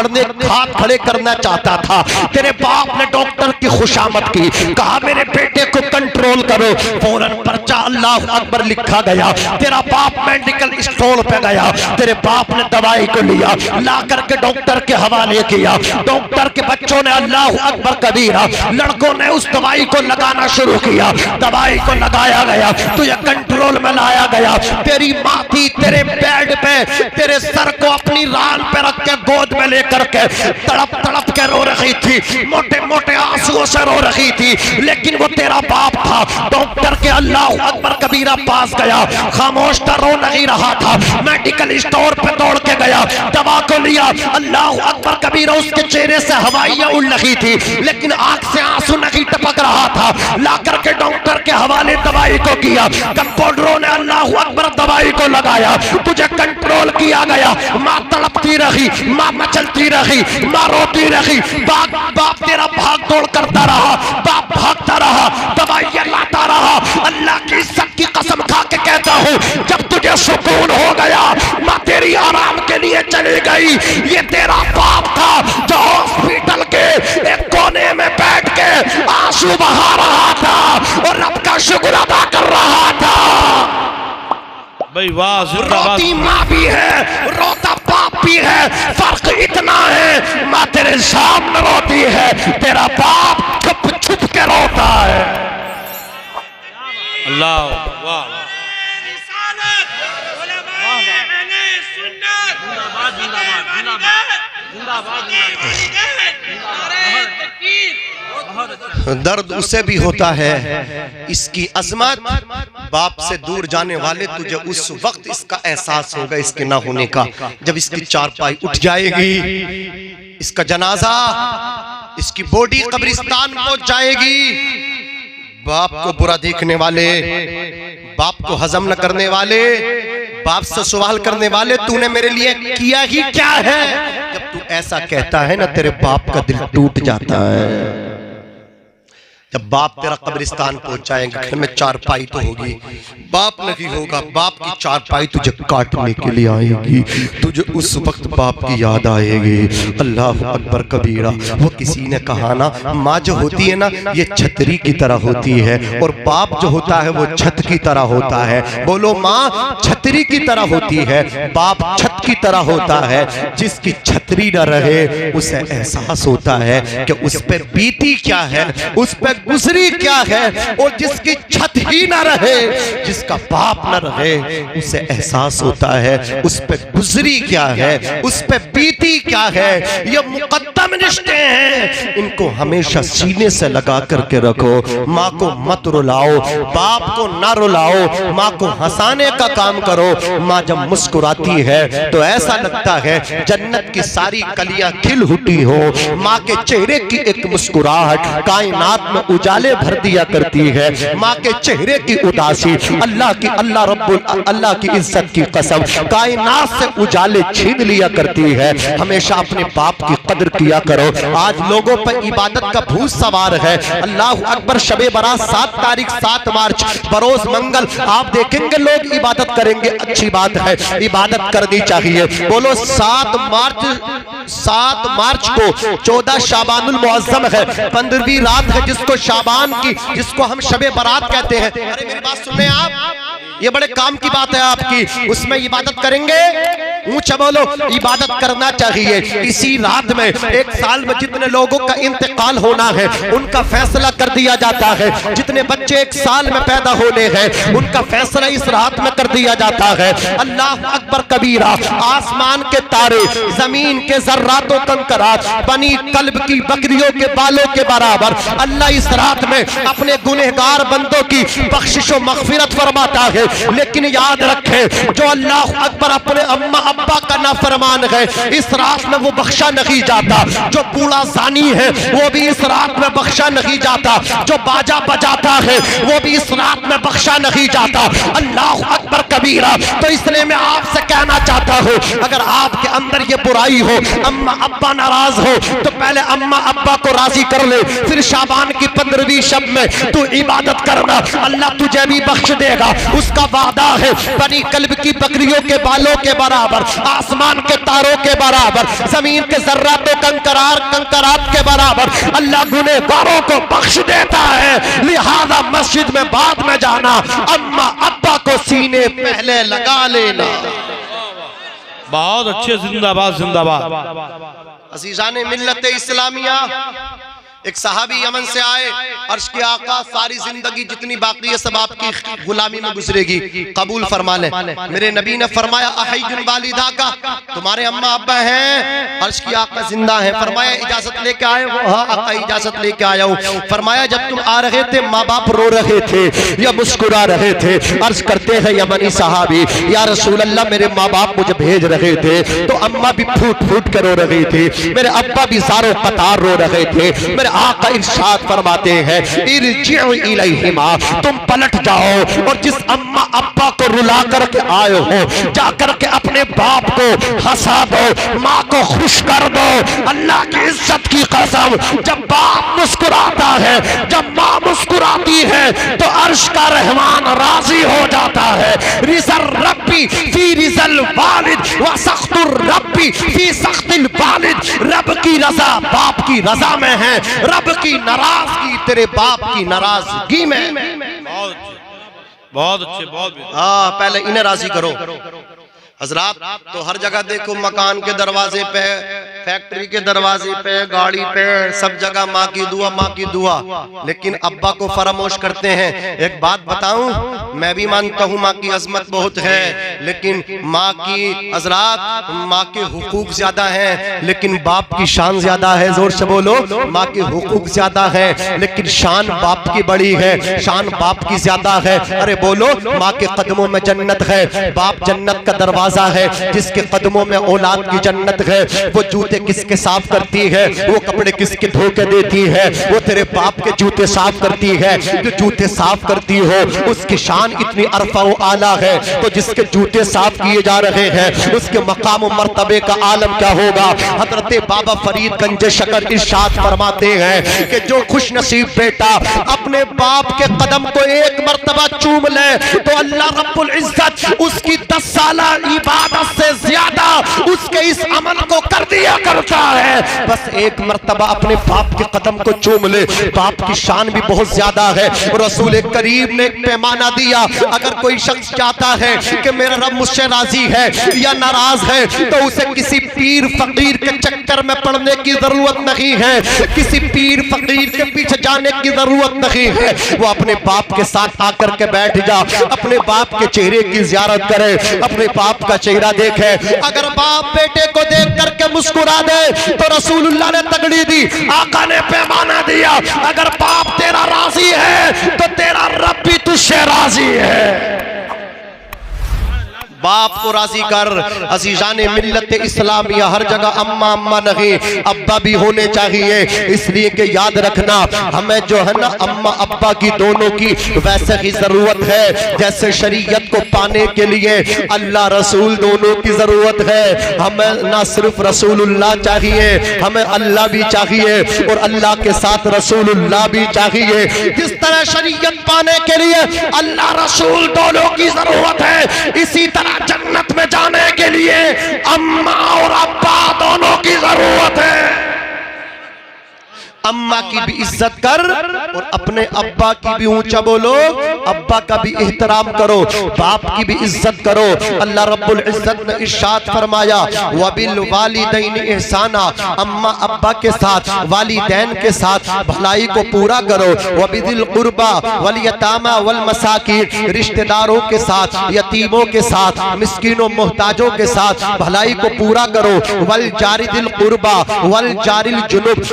खड़े करना चाहता था, तेरे बाप ने डॉक्टर की खुशामद की, कहा मेरे बेटे को कंट्रोल करो, फौरन पर्चा अल्लाह अकबर लिखा गया। तेरा बाप मेडिकल स्टोर पे गया, तेरे बाप ने दवाई को लिया, ला करके डॉक्टर के हवाले किया, डॉक्टर के बच्चों ने अल्लाह अकबर कबीरा लड़कों ने उस दवाई को लगाना शुरू किया, दवाई को लगाया गया, तुझे कंट्रोल में लाया गया। तेरी माँ थी तेरे बेड पे तेरे सर को अपनी रान पे रख के गोद में लेकर के तड़प तड़प के रो रही थी, मोटे मोटे आंसुओं से रो रही थी, लेकिन वो तेरा बाप था। डॉक्टर के अल्लाह अकबर कबीरा पास गया, खामोश था, रो नहीं रहा था, मेडिकल स्टोर पे दौड़ के गया, दवा को लिया, अल्लाह अकबर कबीरा उसके चेहरे से हवाइयां उड़ रही थी लेकिन आंख से आंसू नहीं टपक रहा था। ला करके डॉक्टर के हवाले दवाई को किया, कंपाउंडरों ने अल्लाह अकबर दवाई को लगाया, तुझे कंट्रोल किया गया। माँ तड़पती रही, माँ मचलती रही, माँ रोती रही, बाप तेरा भाग दौड़ करता रहा, बाप भागता रहा, दवाइयां लाता रहा। अल्लाह की इज्जत की कसम खा के कहता हूँ, जब तुझे सुकून हो गया माँ तेरी आराम के लिए चली गई। ये तेरा बाप था जो हॉस्पिटल के एक कोने में बैठ के आंसू बहा रहा था और रब का शुक्र अदा कर रहा था। भाई वाह, रोती माँ भी है, रोता बाप भी है, फर्क इतना है माँ तेरे सामने रोती है, तेरा बाप छुप छुप के रोता है। अल्लाह वाह। दर्द उसे भी होता है, इसकी अजमत बाप से दूर जाने वाले तुझे उस वक्त इसका एहसास होगा इसके ना होने का, जब इसकी चारपाई उठ जाएगी, इसका जनाजा, इसकी बॉडी कब्रिस्तान पहुंच जाएगी। बाप को बुरा देखने वाले, बाप को हजम न करने वाले, बाप से सवाल करने वाले, तूने मेरे लिए किया ही क्या है? जब तू ऐसा कहता है ना, तेरे बाप का दिल टूट जाता है। जब बाप तेरा कब्रिस्तान पहुंच जाएगा, घर में चारपाई तो होगी, बाप नहीं होगा, बाप की चारपाई तुझे काटने के लिए आएगी, तुझे उस वक्त बाप की याद आएगी। अल्लाह अकबर कबीरा। वो किसी ने कहा ना, माँ जो होती है ना ये छतरी की तरह होती है और बाप जो होता है वो छत की तरह होता है। बोलो, माँ छतरी की तरह होती है, बाप छत की तरह होता है। जिसकी छतरी न रहे उसे एहसास होता है कि उस पर बीती क्या है, उस पर गुजरी क्या है, और जिसकी छत ही ना रहे, जिसका बाप ना रहे, उसे एहसास होता है उस पे गुजरी क्या है, उस पे बीती क्या है। ये मुकद्दम रिश्ते हैं, इनको हमेशा सीने से लगा करके रखो। माँ को मत रुलाओ, बाप को ना रुलाओ, माँ को हंसाने का काम करो। माँ जब मुस्कुराती है तो ऐसा लगता है जन्नत की सारी कलियां खिल उठी हो। माँ के चेहरे की एक मुस्कुराहट कायनात में उजाले भर दिया करती है, माँ के चेहरे की उदासी अल्लाह की इज्जत की कसम कायनात से उजाले छीन लिया करती है। हमेशा अपने बाप की कदर किया करो। आज लोगों पर इबादत का भूत सवार है। अल्लाह अकबर, शबे बारात 7 तारीख 7 मार्च बरोज मंगल आप देखेंगे लोग इबादत करेंगे, अच्छी बात है, इबादत करनी चाहिए। बोलो 7 मार्च को 14 शाबानुल मुअज्जम है, 15वीं रात है जिसको शाबान की, जिसको हम शबे बारात कहते हैं। अरे मेरी बात सुन रहे हैं आप, ये बड़े काम की बात है आपकी। उसमें इबादत करेंगे, ऊंचा बोलो, इबादत करना चाहिए। इसी रात में 1 साल में जितने लोगों का इंतकाल होना है उनका फैसला कर दिया जाता है। जितने बच्चे 1 साल में पैदा होने हैं उनका फैसला इस रात में कर दिया जाता है। अल्लाह अकबर कबीरा, आसमान के तारे, जमीन के जर्रातों कंकरात, बनी कल्ब की बकरियों के बालों के बराबर अल्लाह इस रात में अपने गुनहगार बंदों की बख्शिश व मगफिरत फरमाता है। लेकिन याद रखें, जो अल्लाह अकबर अपने अम्मा अब्बा का नाफरमान है इस रात में वो बख्शा नहीं जाता। जो बूढ़ा जानी है वो भी इस रात में बख्शा नहीं जाता। जो बाजा बजाता है वो भी इस रात में बख्शा नहीं जाता। अल्लाह अकबर कबीरा। तो इसलिए मैं आपसे कहना चाहता हूँ, अगर आपके अंदर ये बुराई हो, अम्मा अब्बा नाराज हो, तो पहले अम्मा अब्बा को राजी कर ले, फिर शाबान की 15वीं शब में तू इबादत करना, अल्लाह तुझे भी बख्श देगा। उसका वादा है, बनी कल्ब की बकरियों के बालों के बराबर, आसमान के तारों के बराबर, जमीन के जर्रातों कंकरात के बराबर अल्लाह गुनहगारों को बख्श देता है। लिहाजा मस्जिद में बाद में जाना, अम्मा अब्बा को सीने पहले लगा लेना। बहुत अच्छे, जिंदाबाद जिंदाबाद। अजीजाने मिल्लत इस्लामिया, एक सहाबी यमन से आए, अर्श के आका सारी जिंदगी जितनी बाकी है सब आपकी गुलामी में गुजरेगी, कबूल फरमा ले। मेरे नबी ने फरमाया अहय्युन वालिदा का, तुम्हारे अम्मा अब्बा हैं? अर्श के आका जिंदा हैं। फरमाया इजाजत लेके आए हो? हाँ आका इजाजत लेके आया हूँ। फरमाया जब तुम आ रहे थे माँ बाप रो रहे थे या मुस्कुरा रहे थे? अर्ज करते हैं यमनी सहाबी, या रसूल अल्लाह मेरे माँ बाप मुझे भेज रहे थे तो अम्मा भी फूट फूट कर रो रही थी, मेरे अब्बा भी सारों कतार रो रहे थे। मेरे आका इरशाद फरमाते हैं इरजिउ इलैहिमा, तुम पलट जाओ और जिस अम्मा अब्बा को रुला करके आए हो जाकर के अपने बाप को हंसा दो, माँ को खुश कर दो। अल्लाह की इज्जत की कसम, जब बाप मुस्कुराता है, जब माँ मुस्कुराती है तो अर्श का रहमान राजी हो जाता है। रिज़ल रब्बी फी रिज़ल वालिद व सख्तुर रब्बी फी सख्तिल वालिद, रब की रजा बाप की रजा में है, रब की नाराजगी तेरे बाप की नाराजगी में। बहुत अच्छे, बहुत अच्छे, बहुत। हाँ, पहले इन्हें राजी करो। हजरात तो हर जगह देखो, मकान के दरवाजे पे, फैक्ट्री के दरवाजे पे, गाड़ी पे, सब जगह माँ की दुआ, माँ की दुआ, लेकिन अब्बा को फरामोश करते हैं। एक बात बताऊं, मैं भी मानता हूँ माँ की अजमत बहुत है, लेकिन माँ की हजरात माँ के हुकूक ज्यादा हैं लेकिन बाप की शान ज्यादा है। जोर से बोलो, माँ के हुकूक ज्यादा है लेकिन शान बाप की बड़ी है, शान बाप की ज्यादा है। अरे बोलो, माँ के कदमों में जन्नत है, बाप जन्नत का दरवाजा है, जिसके कदमों में औलाद की जन्नत है। वो जूते किसके साफ करती है, वो कपड़े किसके धो के देती है? वो तेरे बाप के जूते साफ करती है। जो जूते साफ करती हो उसकी शान इतनी अरफा व आला है, तो जिसके जूते साफ किए जा रहे हैं उसके मकाम व मर्तबे का आलम क्या होगा? हजरत बाबा फरीद गंज शकर इरशाद फरमाते हैं कि जो खुश नसीब बेटा अपने बाप के कदम को एक मर्तबा चूम ले तो अल्लाह रब्बुल इज्जत उसकी 10 साला इबादत से ज्यादा उसके इस अमल को कर दिया करता है। बस एक मर्तबा अपने बाप के कदम को चूम ले, बाप की शान भी बहुत ज्यादा है। रसूल करीम ने एक पैमाना दिया, अगर कोई शख्स चाहता है कि मेरा रब मुझसे राजी है या नाराज है तो उसे किसी पीर फकीर के चक्कर में पड़ने की जरूरत नहीं है, किसी पीर फकीर के पीछे जाने की जरूरत नहीं है। वो अपने बाप के साथ आकर के बैठ जा, अपने बाप के चेहरे की जियारत करे, अपने बाप का चेहरा देखे। अगर बाप बेटे को देख करके मुस्कुरा दे तो रसूलुल्लाह ने तगड़ी दी, आका ने पैमाना दिया, अगर बाप तेरा राजी है तो तेरा रब भी तुझसे राजी है। बाप को राजी कर। अजीजान मिल्लत इस्लामिया हर जगह अम्मा अम्मा नहीं अब्बा भी होने चाहिए, इसलिए कि याद रखना हमें जो है ना अम्मा अब्बा की दोनों की वैसे ही जरूरत है जैसे शरीयत को पाने के लिए अल्लाह रसूल दोनों की जरूरत है। हमें ना सिर्फ रसूलुल्लाह चाहिए, हमें अल्लाह भी चाहिए और अल्लाह के साथ रसूलुल्लाह भी चाहिए। जिस तरह शरीयत पाने के लिए अल्लाह रसूल दोनों की जरूरत है, इसी तरह जन्नत में जाने के लिए अम्मा और अब्बा दोनों की जरूरत है। अम्मा की भी इज्जत कर और अपने अब्बा की भी ऊंचा बोलो, अब्बा का भी एहतराम करो, बाप की भी इज्जत करो। अल्लाह रब्बुल इज्जत ने इरशाद फरमाया वबिल वालिदैन इहसाना, अम्मा अब्बा के साथ वालिदैन के साथ भलाई को पूरा करो। वबिदिल कुर्बा वल यतामा वल मसाकिन, रिश्तेदारों के साथ यतीमों के साथ मिस्कीनों मोहताजों के साथ भलाई को पूरा करो। वल जारिदिल कुर्बा वल जारिल जुनुब,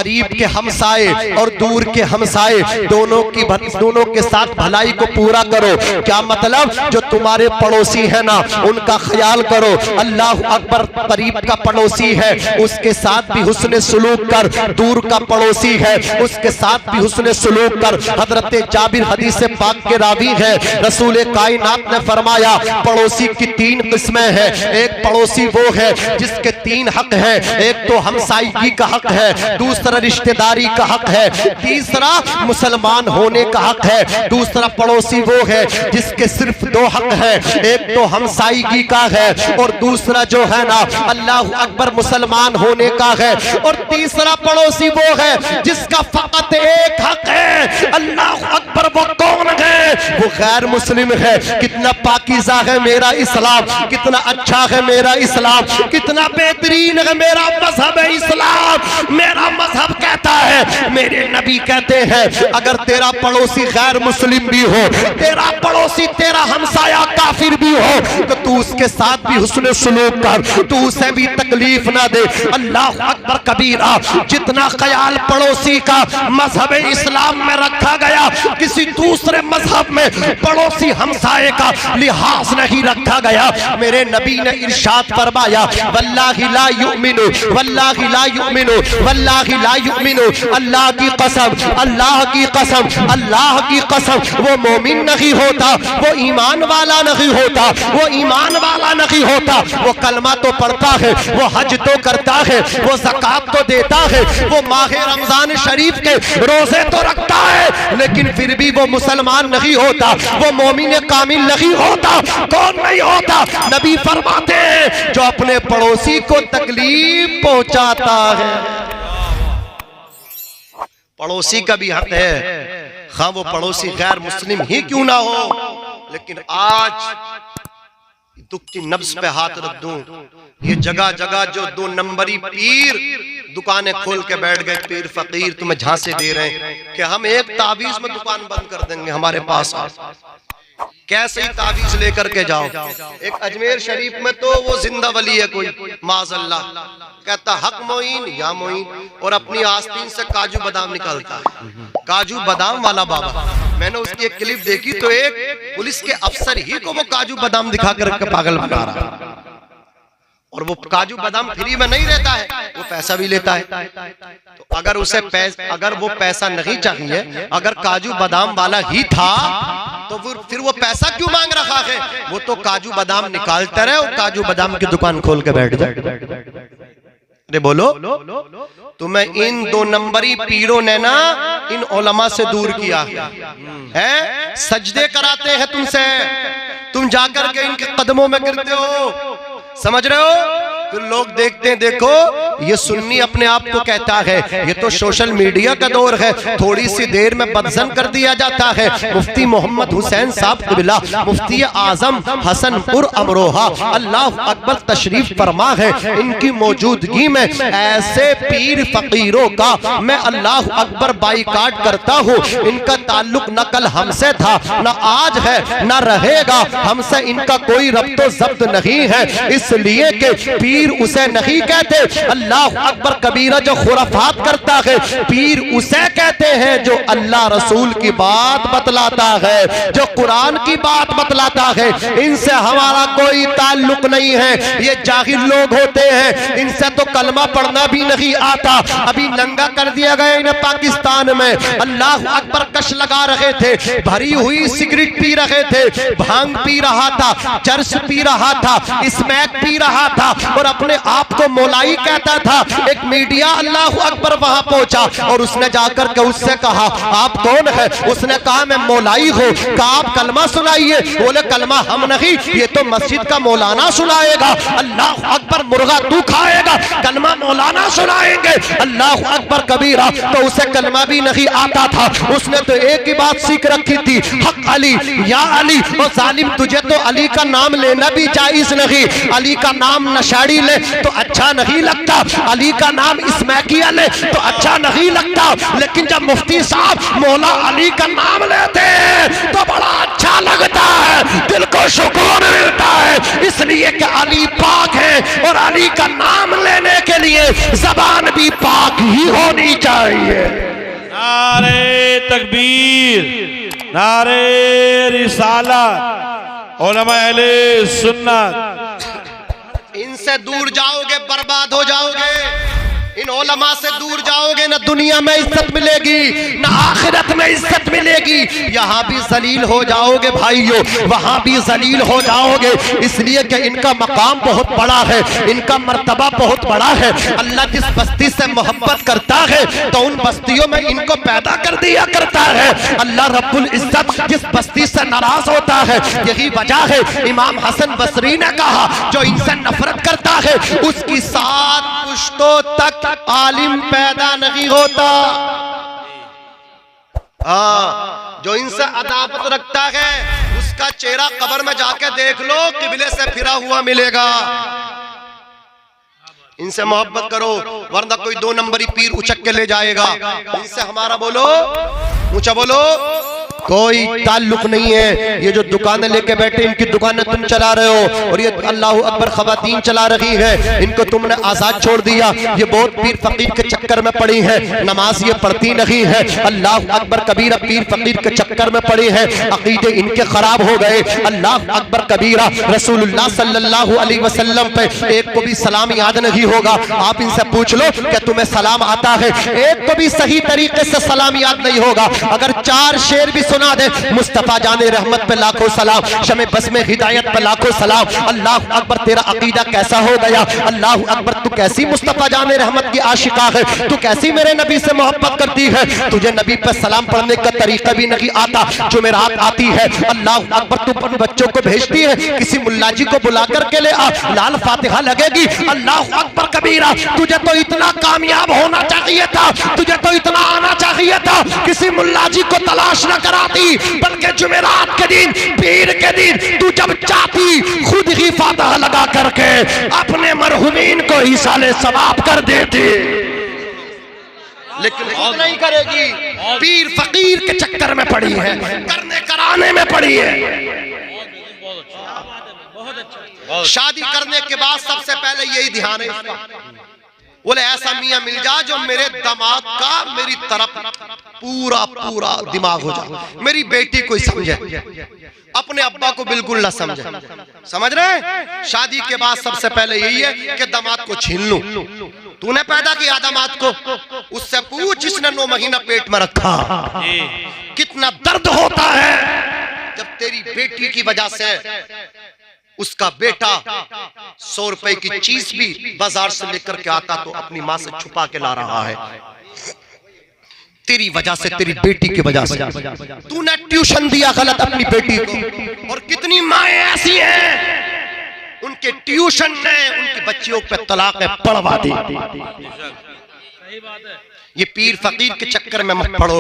करीब के हमसाए और दूर के हमसाए दोनों के साथ भलाई को पूरा करो। क्या मतलब? जो तुम्हारे पड़ोसी है ना उनका ख्याल करो। अल्लाह अकबर, करीब का पड़ोसी है उसके साथ भी हुस्न सुलूक कर, दूर का पड़ोसी है उसके साथ भी हुस्न सुलूक कर। हजरत जाबिर हदीस पाक के रावी है, रसूल कायनात ने फरमाया पड़ोसी की 3 किस्में हैं। एक पड़ोसी वो है जिसके 3 हक है, एक तो हमसायगी का हक है, दूसरा रिश्तेदारी का हक है, तीसरा मुसलमान होने का हक है। दूसरा पड़ोसी वो है जिसके सिर्फ 2 हक है, एक तो हमसायगी का है और दूसरा जो है ना अल्लाह अकबर मुसलमान होने का है। और तीसरा पड़ोसी वो है जिसका फकत एक हक है, अल्लाह अकबर। वो कौन है? वो गैर मुस्लिम है। कितना पाकीज़ा है मेरा इस्लाम, कितना अच्छा है मेरा इस्लाम, कितना बेहतरीन है मेरा मजहब है इस्लाम। मेरा मजहब कहता है, मेरे नबी कहते हैं अगर तेरा पड़ोसी गैर मुस्लिम भी हो, तेरा पड़ोसी तेरा हमसाया काफिर भी हो, तो तू उसके साथ भी हुस्न सुलूक कर, तू उसे भी तकलीफ ना दे। अल्लाह अकबर कबीरा। जितना ख्याल पड़ोसी का मजहब इस्लाम में रखा गया, किसी दूसरे मजहब में पड़ोसी हमसाए का लिहाज नहीं रखा गया। मेरे नबी ने इरशाद फरमाया वल्लाहि ला युमिनु वल्लाहि ला युमिनु वल्लाहि ला युमिनु, अल्लाह की कसम, अल्लाह की कसम, अल्लाह की कसम, वो मोमिन नहीं होता, वो ईमान वाला नहीं होता, वो ईमान वाला नहीं होता। वो कलमा तो पढ़ता है, वो हज तो करता है, वो ज़कात तो देता है, वो माह रमजान शरीफ के रोजे तो रखता है, लेकिन फिर भी वो मुसलमान नहीं होता, वो मोमिन कामिल नहीं होता। कौन नहीं होता? नबी फरमाते हैं जो अपने पड़ोसी को तकलीफ पहुंचाता है। पड़ोसी का भी हक है, हाँ वो पड़ोसी गैर मुस्लिम ही क्यों ना हो। लेकिन आज दुखती नब्ज पे हाथ रख दूं, ये जगह जगह जो 2 नंबरी पीर दुकानें खोल के बैठ गए, पीर फकीर तुम्हें झांसे दे रहे हैं कि हम एक तावीज में दुकान बंद कर देंगे, हमारे पास कैसे ही तावीज लेकर के जाओ। एक अजमेर शरीफ में तो वो जिंदा वली है कोई माज़अल्लाह, कहता हक मोइन या मोइन, और अपनी आस्तीन से काजू बादाम निकालता है, काजू बादाम वाला बाबा। मैंने उसकी एक क्लिप देखी तो एक पुलिस के अफसर ही को वो काजू बादाम दिखा कर पागल बना रहा, और वो काजू बादाम फ्री में नहीं रहता है, वो पैसा भी लेता है। तो अगर उसे अगर वो पैसा नहीं चाहिए, अगर काजू बादाम वाला ही था तो फिर वो पैसा क्यों मांग रहा है? वो तो काजू बादाम निकालता रहे और काजू बादाम की दुकान खोल के बैठ जाए। अरे बोलो, तुम्हें इन 2 नंबरी पीरों ने ना इन उलमा से दूर किया है। सजदे कराते हैं तुमसे, तुम जाकर के इनके कदमों में गिरते हो, समझ रहे हो? फिर लोग देखते हैं, देखो ये सुन्नी अपने आप को कहता है, ये तो सोशल मीडिया का दौर है, थोड़ी सी देर में बदजन कर दिया जाता है। मुफ्ती मोहम्मद हुसैन साहब क़िबला, मुफ्ती आजम हसनपुर अमरोहा, अल्लाह अकबर तशरीफ फरमा है, इनकी मौजूदगी में ऐसे पीर फकीरों का मैं अल्लाह अकबर बाइकाट करता हूँ। इनका ताल्लुक न कल हमसे था, न आज है, न रहेगा, हमसे इनका कोई रब्तो जब्त नहीं है, इसलिए कि पीर पीर उसे नहीं कहते। अल्लाह अकबर कबीरा जो खुराफात करता है, पीर उसे कहते हैं जो अल्लाह रसूल की बात बतलाता है, जो कुरान की बात बतलाता है। इनसे हमारा कोई ताल्लुक नहीं है, ये जाहिल लोग होते हैं, इनसे तो कलमा पढ़ना भी नहीं आता। अभी नंगा कर दिया गया इन्हें पाकिस्तान में। अल्लाह अकबर कश लगा रहे थे, भरी हुई सिगरेट पी रहे थे, भांग पी रहा था, चर्च पी रहा था, स्मैक पी रहा था और अपने आप को मौलाई कहता था। एक मीडिया अल्लाह अकबर वहां पहुंचा और उसने जाकर के उससे कहा आप कौन है? उसने कहा मैं मौलाई हूं। कहा आप कलमा सुनाइए। बोले कलमा हम नहीं, ये तो मस्जिद का मौलाना सुनाएगा। अल्लाह अकबर मुर्गा तू खाएगा, कलमा मौलाना सुनाएंगे। अल्लाह अकबर कबीरा। तो उसे कलमा भी नहीं आता था, उसने तो एक ही बात सीख रखी थी, हक अली या अली। और जालिम तुझे तो अली का नाम लेना भी जायज नहीं। अली का नाम नशाड़ी ले तो अच्छा नहीं लगता, अली का नाम इस्मैकिया ले तो अच्छा नहीं लगता, लेकिन जब मुफ्ती साहब मौला अली का नाम लेते हैं तो बड़ा अच्छा लगता है, दिल को सुकून मिलता है। इसलिए कि अली पाक है और अली का नाम लेने के लिए जबान भी पाक ही होनी चाहिए। नारे तकबीर, नारे रिसालत, उलमा अहले सुन्नत। इनसे दूर जाओगे बर्बाद हो जाओगे। इन उलमा से दूर जाओगे ना दुनिया में इज्जत मिलेगी ना आखिरत में इज्जत मिलेगी। यहाँ भी जलील हो जाओगे भाइयों, वहाँ भी जलील हो जाओगे। इसलिए कि इनका मकाम बहुत बड़ा है, इनका मर्तबा बहुत बड़ा है। अल्लाह जिस बस्ती से मोहब्बत करता है तो उन बस्तियों में इनको पैदा कर दिया करता है। अल्लाह रब्बुल इज्जत जिस बस्ती से नाराज होता है, यही वजह है इमाम हसन बसरी ने कहा जो इनसे नफरत करता है उसकी 7 पुश्तों तक आलिम पैदा नहीं होता। हाँ, जो इनसे अदावत रखता है उसका चेहरा कब्र में जाके देख लो, किबले से फिरा हुआ मिलेगा। इनसे मोहब्बत करो वरना कोई 2 नंबरी पीर उचक के ले जाएगा। इनसे हमारा बोलो, ऊंचा बोलो, कोई ताल्लुक नहीं है। ये जो दुकानें लेके बैठे इनकी दुकानें तुम चला रहे हो और ये अल्लाह अकबर खवातीन चला रही है, इनको तुमने आजाद छोड़ दिया। ये बहुत पीर फकीर के चक्कर में पड़ी है, नमाज ये पढ़ती नहीं है। अल्लाह अकबर कबीरा पीर फकीर के चक्कर में पड़ी है, अकीदे इनके खराब हो गए। अल्लाह अकबर कबीरा रसूलुल्लाह सल्लल्लाहु अलैहि वसल्लम पे एक को भी सलाम याद नहीं होगा। आप इनसे पूछ लो क्या तुम्हें सलाम आता है? एक को भी सही तरीके से सलाम याद नहीं होगा। अगर 4 शेर भी सुना दे, मुस्तफा जाने रहमत पे लाखों सलाम, शमे बस में हिदायत पे लाखों सलाम। अल्लाह अकबर तेरा अकीदा कैसा हो गया? अल्लाह अकबर तू कैसी मुस्तफा जाने रहमत की आशिका है, तू कैसी मेरे नबी से मोहब्बत करती है। तुझे नबी पे सलाम पढ़ने का तरीका भी नहीं आता। जुमेरात आती है, अल्लाह अकबर तू अपने बच्चों को भेजती है, किसी मुल्ला जी को बुला करके ले आ, लाल फातिहा लगेगी। अल्लाह अकबर कबीरा, तुझे तो इतना कामयाब होना चाहिए था, तुझे तो इतना आना चाहिए था, किसी मुल्ला जी को तलाश न कराती, बल्कि जुमेरात के दिन, पीर के दिन तू जब चाहती खुद ही फातिहा लगा करके अपने मरहुमीन को इसाले सवाब कर देती। लेकिन खुद नहीं करेगी, पीर फकीर के चक्कर में पड़ी है, करने कराने में पड़ी है। शादी करने के बाद सबसे पहले यही ध्यान है इसका, बोले ऐसा मियां मिल जा जो मेरे दामाद का मेरी तरफ पूरा पूरा दिमाग हो जाए, मेरी बेटी को समझे, अपने अब्बा को बिल्कुल ना समझे। समझ रहे? शादी के बाद सबसे पहले यही है कि दामाद को छीन लूं। तूने पैदा किया दामाद को, उससे पूछ जिसने 9 महीना पेट में रखा, कितना दर्द होता है जब तेरी बेटी की वजह से उसका बेटा 100 रुपए की चीज भी बाजार से लेकर के आता तो अपनी मां से छुपा के ला रहा है। तेरी वजह से, तेरी बेटी की वजह से तूने ट्यूशन दिया गलत अपनी बेटी को। और कितनी माएं ऐसी हैं उनके ट्यूशन ने उनकी बच्चियों पे तलाक पढ़वा दी। ये पीर फकीर के चक्कर में मत पड़ो,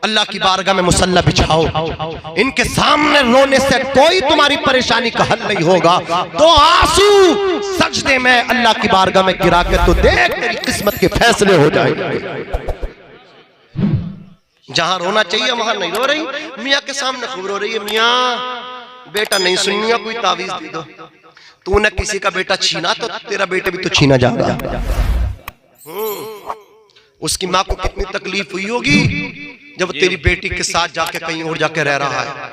अल्लाह की बारगाह में मुसल्ला बिछाओ। इनके सामने रोने से कोई तुम्हारी परेशानी का हल नहीं होगा। तो आंसू सजदे में अल्लाह की बारगाह में गिरा के तो देख तेरी किस्मत के फैसले हो जाएंगे। जहां रोना चाहिए वहां नहीं रो रही, मियाँ के सामने खूब रो रही है, मियाँ बेटा नहीं सुनिया कोई तावीज दे दो। तूने किसी का बेटा छीना तो तेरा बेटा भी तो छीना जाएगा। उसकी माँ को कितनी तकलीफ हुई होगी जब तेरी बेटी के साथ जाके कहीं और जाके रह रहा है।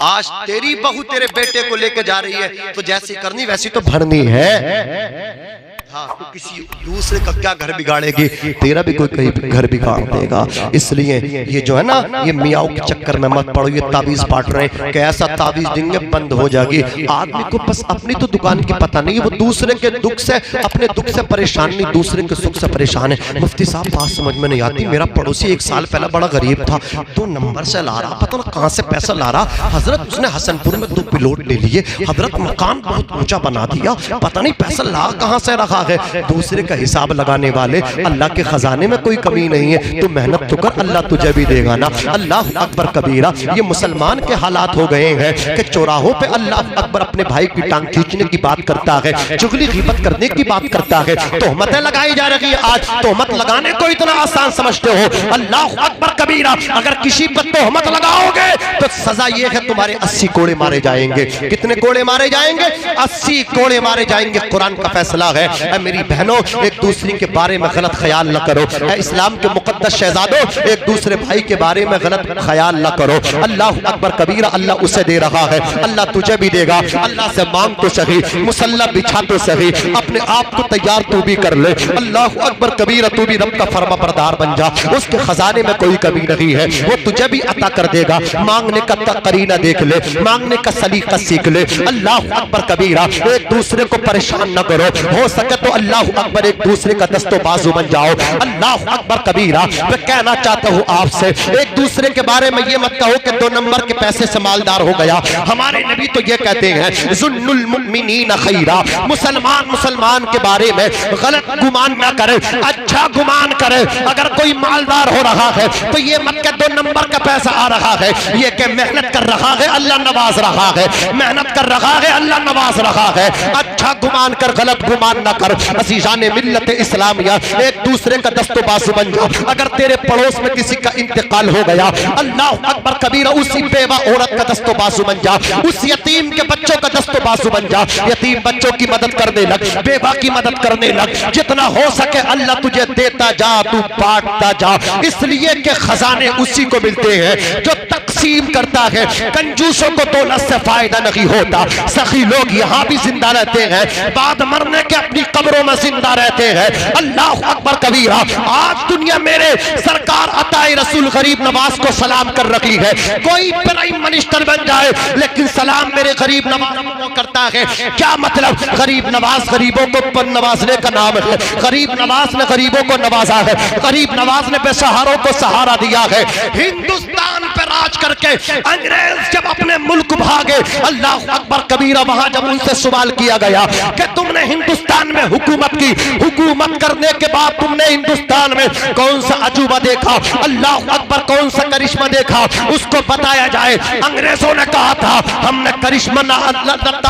आज तेरी बहू तेरे बेटे को लेके जा रही है तो जैसी करनी वैसी तो भरनी है। हाँ, तो किसी दूसरे का क्या घर बिगाड़ेगी, तेरा भी कोई कहीं घर बिगाड़ देगा। इसलिए ये जो है ना, ये मियाओं के चक्कर में मत पड़ो। ये ताबीज बांट रहे हैं कि ऐसा ताबीज देंगे बंद हो जाएगी। आदमी को बस अपनी तो दुकान की पता नहीं है, वो दूसरे के दुख से, अपने दुख से परेशान नहीं, दूसरे के सुख से परेशान है। मुफ्ती साहब बात समझ में नहीं आती। मेरा पड़ोसी 1 साल पहले बड़ा गरीब था, 2 नंबर से ला रहा, पता ना कहां से पैसा ला रहा। हजरत उसने हसनपुर में 2 प्लॉट ले लिए, हजरत मकान बहुत ऊंचा बना दिया, पता नहीं पैसा ला कहां से रखा है। दूसरे का हिसाब लगाने वाले, अल्लाह के खजाने में कोई कमी नहीं है। तू मेहनत तो कर, अल्लाह तुझे भी देगा ना। अल्लाह अकबर कबीरा। ये मुसलमान के हालात हो गए हैं कि चौराहों पे अल्लाह अकबर अपने भाई की टांग खींचने की बात करता है, चुगली गीबत करने की बात करता है, तोहमतें लगाई जा रही है। आज तोहमत लगाने को इतना आसान समझते हो। अल्लाह अकबर कबीरा। अगर किसी पर तोहमत लगाओगे तो सजा ये है तुम्हारे 80 कोड़े मारे जाएंगे। कितने कोड़े मारे जाएंगे? 80 कोड़े मारे जाएंगे। कुरान का फैसला है। मेरी बहनों, एक दूसरे के बारे में गलत ख्याल न करो। इस्लाम के मुकद्दस शहजादों, एक दूसरे भाई के बारे में गलत ख्याल न करो। अल्लाह अकबर कबीरा। अल्लाह उसे दे रहा है, अल्लाह तुझे भी देगा। अल्लाह से मांग तो सही, मुसल्ला बिछा तो सही, अपने आप को तैयार तू भी कर ले। अल्लाह अकबर कबीरा। तू भी रब का फरमा बरदार बन जा। उसके खजाने में कोई कमी नहीं है, वो तुझे भी अता कर देगा। मांगने का करीना देख ले, मांगने का सलीका सीख ले। अल्लाह अकबर कबीरा। एक दूसरे को परेशान न करो, हो सके तो अल्लाह अकबर एक दूसरे का दस्तो बाजू बन जाओ। अल्लाह अकबर कबीरा। मैं कहना चाहता हूँ आपसे, एक दूसरे के बारे में ये मत कहो कि 2 नंबर के पैसे से मालदार हो गया। हमारे नबी तो ये कहते हैं, जुन्नुल मुमिनीन खैरा। मुसलमान के बारे में गलत गुमान ना करे, अच्छा गुमान करे। अगर कोई मालदार हो रहा है तो ये मत के 2 नंबर का पैसा आ रहा है, ये कि मेहनत कर रहा है, अल्लाह नवाज रहा है, मेहनत कर रहा है, अल्लाह नवाज रहा है। अच्छा गुमान कर, गलत गुमान ना कर। अजीजाने मिल्लत इस्लामिया, एक दूसरे का दस्तो बाजू बन जाओ। अगर तेरे पड़ोस में किसी का इंतकाल हो गया, अल्लाह अकबर कबीरा, उसी बेवा औरत का दस्तो बाजू बन जा, उस यतीम के बच्चों का दस्तो बाजू बन जा। यतीम बच्चों की मदद करने लग, बेवा की मदद करने लग। जितना हो सके अल्लाह तुझे देता जा, तू बांटता जा। इसलिए कि खजाने उसी को मिलते हैं जो तकसीम करता है। कंजूसों को दौलत से फायदा नहीं होता। सखी लोग यहाँ भी जिंदा रहते हैं, बाद मरने के अपनी कब्रों में जिंदा रहते हैं। अल्लाह अकबर कबीरा। आज दुनिया मेरे सरकार अताए रसूल गरीब नवाज को सलाम कर रही है। कोई प्राइम मिनिस्टर बन जाए लेकिन सलाम मेरे गरीब नवाज को करता है। क्या मतलब? गरीब नवाज गरीबों को नवाजने का नाम है। गरीब नवाज ने गरीबों को नवाजा है, गरीब नवाज ने बेसहारों को सहारा दिया है। हिंदुस्तान पे राज करके अंग्रेज जब अपने मुल्क भागे, अल्लाह अकबर कबीरा, वहां जब उनसे सवाल किया गया कि तुमने हिंदुस्तान में हुकूमत की, हुकूमत करने के बाद तुमने हिंदुस्तान में कौन सा अजूबा देखा, अल्लाह अकबर कौन सा करिश्मा देखा, उसको बताया जाए। अंग्रेजों ने कहा था हमने करिश्मा न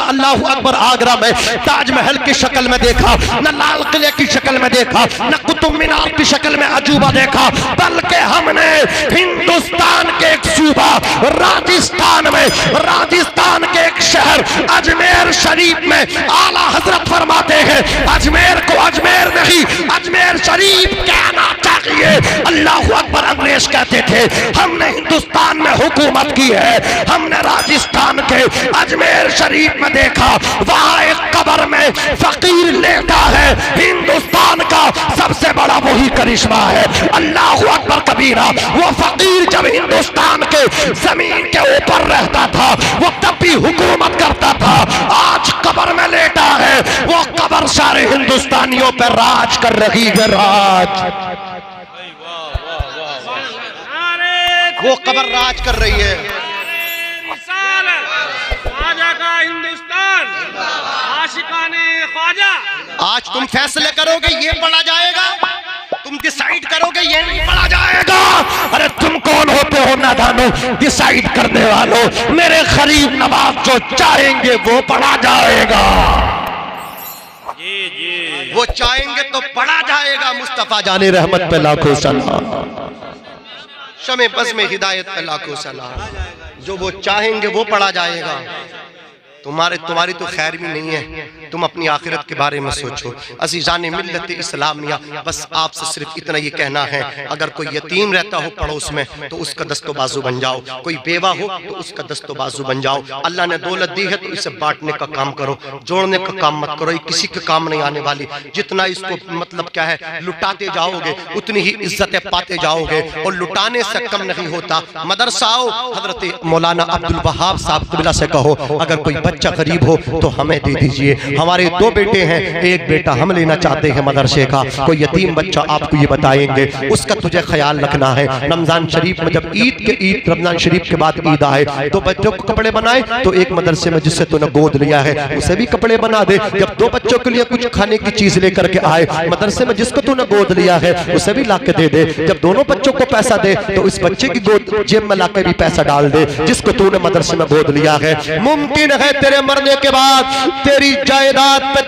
अल्लाह अकबर आगरा में ताजमहल की शक्ल में देखा, न लाल किले की शक्ल में देखा, न कुतुब मीनार की शक्ल में अजूबा देखा, बल्कि हमने हिंदुस्तान के एक सूबा राजस्थान में, राजस्थान के एक शहर अजमेर शरीफ में, आला हजरत फरमाते हैं अजमेर को अजमेर नहीं, अजमेर शरीफ कहना चाहिए। अल्लाह अकबर। अंग्रेज कहते थे हमने हिंदुस्तान में हुकूमत की है, हमने राजस्थान के अजमेर शरीफ में देखा, वहां एक कब्र में फकीर लेटा है। हिंदुस्तान का सबसे बड़ा वही करिश्मा है। अल्लाह अकबर कबीरा। वो फकीर जब हिंदुस्तान के जमीन के ऊपर रहता था, वो तब भी हुकूमत करता था। आज कब्र में लेटा है, वो कब्र सारे हिंदुस्तानियों पर राज कर रही है। वो कब्र राज कर रही है। ख्वाजा का हिंदुस्तान, आशिकाने ख्वाजा। आज तुम फैसले करोगे ये पढ़ा जाएगा, तुम डिसाइड करोगे ये नहीं पढ़ा जाएगा। अरे तुम कौन होते हो नादानो, डिसाइड करने वालों। मेरे गरीब नवाज जो चाहेंगे वो पढ़ा जाएगा, वो चाहेंगे तो पढ़ा जाएगा। मुस्तफा जाने रहमत पे लाखों सलाम, शमे बज़्म में हिदायत पे लाखों सलाम। जो वो चाहेंगे वो पढ़ा जाएगा। तुम्हारी तो खैर भी नहीं है, तुम अपनी आखिरत के बारे में सोचो। अज़ीज़ान मिल्लत इस्लामिया, बस आपसे सिर्फ इतना ये कहना है, अगर कोई यतीम रहता हो पड़ोस में तो उसका दस्तो बाजू बन जाओ, कोई बेवा हो तो उसका दस्तो बाजू बन जाओ। अल्लाह ने दौलत दी है तो इसे बांटने का काम करो, जोड़ने का काम मत करो, ये किसी के काम नहीं आने वाली। जितना इसको मतलब क्या है लुटाते जाओगे उतनी ही इज्जतें पाते जाओगे, और लुटाने से कम नहीं होता। मदरसा आओ, हजरत मौलाना अब्दुल वहाब साहब क़िबला से कहो अगर कोई बच्चा गरीब हो तो हमें दे दीजिए। हमारे 2 बेटे हैं, एक बेटा हम लेना चाहते हैं मदरसे का, कोई यतीम बच्चा आपको ये बताएंगे, उसका तुझे ख्याल रखना है। रमजान शरीफ में जब ईद रमजान शरीफ के बाद ईद आए तो बच्चों को कपड़े बनाए, तो एक मदरसे में जिससे तूने गोद लिया है उसे भी कपड़े बना दे। जब 2 बच्चों के लिए कुछ खाने की चीज लेकर के आए मदरसे में जिसको तूने गोद लिया है उसे भी ला के दे दे। जब दोनों बच्चों को पैसा दे तो इस बच्चे की गोद जेब में लाकर भी पैसा डाल दे जिसको तूने मदरसे में गोद लिया है। मुमकिन है तेरे मरने के बाद तेरी जायदाद पे,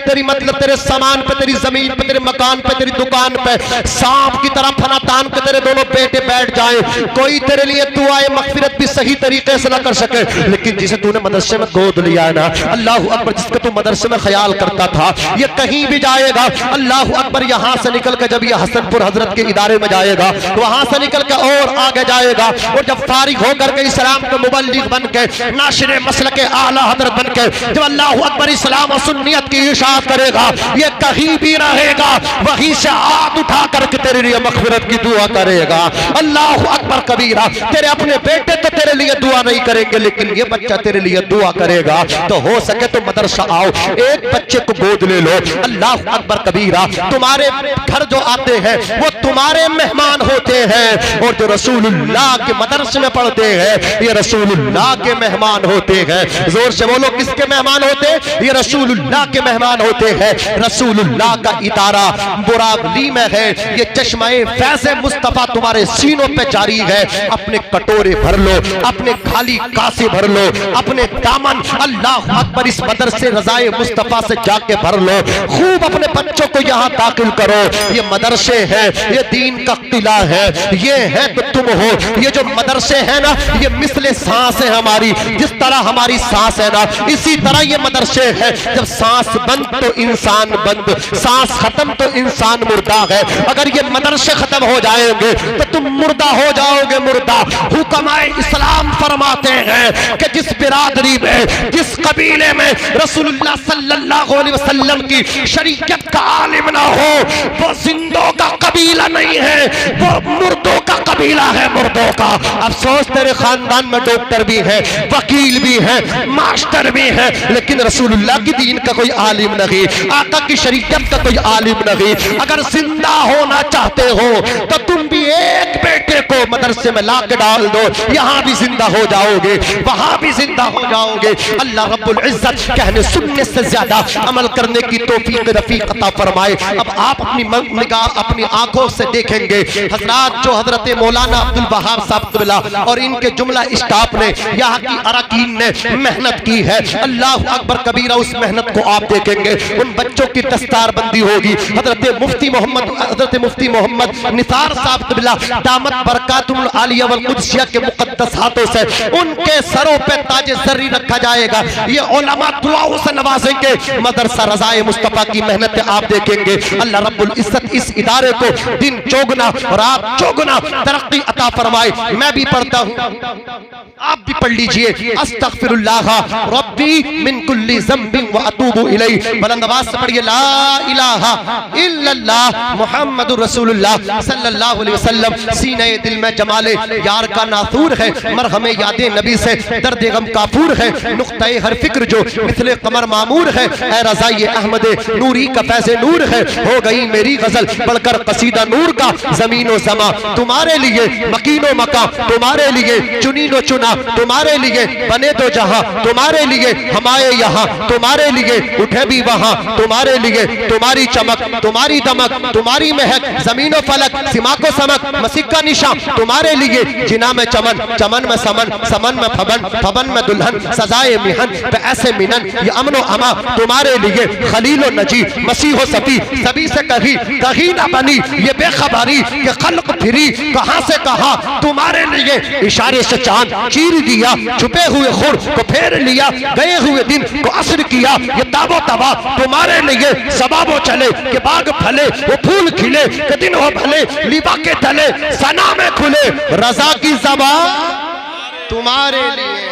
तेरी मतलब तेरे सामान पे, तेरी जमीन पे, तेरे मकान पे, तेरी दुकान पे सांप की तरह फना तान के तेरे दोनों बेटे बैठ जाएं। कोई तेरे लिए दुआए मगफिरत भी सही तरीके से ना कर सके, लेकिन जिसे तूने मदरसे में गोद लिया है ना, अल्लाह अकबर, जिसका तू मदरसे में ख्याल करता था ये कहीं भी जाएगा। अल्लाह अकबर, यहाँ से निकल कर जब ये हसनपुर हजरत के इदारे में जाएगा वहां से निकल कर और आगे जाएगा, और जब फारिग होकर के इस्लाम के मुबल्लिग बन के नाशिर मसलक के आला हजरत बन के जब अल्लाह अकबर इस्लाम और सुन्नियत की इशाअत करेगा, ये कहीं भी रहेगा, वहीं से हाथ उठा करके तेरे लिए मगफिरत की दुआ करेगा। अल्लाह अकबर कबीरा। तेरे अपने बेटे तो तेरे लिए दुआ नहीं करेंगे, लेकिन ये बच्चा तेरे लिए दुआ करेगा। तो हो सके तो मदरसा आओ, एक बच्चे को गोद ले लो। अल्लाह अकबर कबीरा। तुम्हारे घर जो आते हैं वो तुम्हारे मेहमान होते हैं, और जो रसूलुल्लाह के मदरसे में पढ़ते हैं ये रसूलुल्लाह के मेहमान होते हैं। जोर से बोलो, किसके मेहमान होते हैं? ये रसूलुल्लाह के मेहमान होते हैं। रसूलुल्लाह का इदारा बुरावली में है, ये चश्मे फैज़े मुस्तफा तुम्हारे सीनों पे जारी है। अपने कटोरे भर लो, अपने खाली कासे भर लो, अपने दामन अल्लाह अकबर इस मदरसे रज़ाए मुस्तफा से जाके भर लो। खूब अपने बच्चों को यहाँ दाखिल करो। ये मदरसे हैं, ये दीन का किला है, ये है तो तुम हो। ये जो मदरसे हैं ना, ये मिसले सांस है हमारी, जिस तरह हमारी सांस है ना इसी तरह ये मदरसे है। जब सांस बंद तो इंसान बंद, सांस खत्म तो इंसान मुर्दा है। अगर ये मदरसे खत्म हो जाएंगे तो तुम मुर्दा हो जाओगे, मुर्दा। हुक्माए इस्लाम फरमाते हैं कि जिस बिरादरी में, जिस कबीले में रसूलुल्लाह सल्लल्लाहु अलैहि वसल्लम की शरीयत का आलिम ना हो, वो जिंदों का कबीला नहीं है, वो मुर्दों का कबीला है, मुर्दों का। अफसोस तेरे खानदान में डॉक्टर भी है, वकील भी है, मास्टर भी है, लेकिन रसूलुल्लाह की दीन का कोई आलिम नहीं, आका की शरीयत का कोई आलिम नहीं। अगर जिंदा होना चाहते हो तो तुम भी एक बेटे को मदरसे में ला के डाल दो, यहाँ भी जिंदा हो जाओगे, वहां भी जिंदा हो जाओगे। अल्लाह रब्बुल इज्जत कहने सुनने से ज्यादा अमल करने की तौफीक रफीक अता फरमाए। अब आप अपनी निगाह अपनी आंखों से देखेंगे हजरात, जो हजरत मौलाना अब्दुल वहाब साहब क़िबला और इनके जुमला स्टाफ ने, यहाँ की अरकान ने मेहनत की है। अल्लाह अकबर कबीरा। उस मेहनत को आप देखेंगे, उन बच्चों की दस्तारबंदी होगी। हजरत मुफ्ती मोहम्मद निसार साहब क़िबला दामत बरकातुल आलिया वल कुदसिया के मुकद्दस हाथों से उनके सरों पे ताज ज़र्री रखा जाएगा। ये उलमा दुआओं से नवाजेंगे। मदरसा रज़ाए मुस्तफा की मेहनत आप देखेंगे। अल्लाह रब्बुल इज्जत इस इदारे को दिन चौगुना रात चौगुना तरक्की अता फरमाए। मैं भी पढ़ता हूँ, आप भी पढ़ लीजिए। अस्तगफिरुल्लाह रब्बी मिन कुल्ली ज़ंबिन व अतूबु इलैहि। बुलंद आवाज से पढ़िए, ला इलाहा इल्लल्लाह मुहम्मदुर रसूलुल्लाह सल्लल्लाहु अलैहि वसल्लम। सीने दिल में जमाले यार का नासूर है, मरहमे यादे नबी से दर्द गम काफूर है। नुक्ते हर फिक्र जो मिसले कमर मामूर है, ए रज़ाए अहमद नूरी का फैज़े नूर है। हो गई मेरी गजल बढ़कर कसीदा नूर का। ज़मीनो ज़मा तुम्हारे लिए, मकीनो मका तुम्हारे लिए, चुनीनो चुना तुम्हारे लिए, बने तो जहां तुम्हारे लिए, हमारे यहाँ तुम्हारे लिए, उठे भी वहां तुम्हारे लिए। तुम्हारी चमक तुम्हारी दमक तुम्हारी महक, जमीनो फलक सिमाको समक, मसीह का निशान तुम्हारे लिए। जिना में चमन, चमन में समन, समन में फबन, फबन में दुल्हन, सजाए मिहन पे ऐसे मिनन। ये अमनो अमा तुम्हारे लिए, खलीलो नजी मसीहो सफी, सभी से कहीं कहीं ना बनी ये बेखबरी के खल्क फिरी कहां से कहां तुम्हारे लिए। इशारे से चांद चीर दिया, छुपे हुए खुर को फेर फेर लिया, गए हुए दिन को असर किया। ये ताबो तबा तुम्हारे लिए सबाबो चले कि बाग फले वो फूल खिले कि दिन हो भले लिबा के तले सना में खुले रजा की ज़बान तुम्हारे लिए।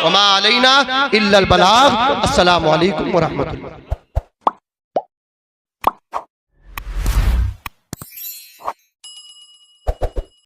वमा अलैना इल्लल बलाग। अस्सलामु अलैकुम व रहमतुल्लाह।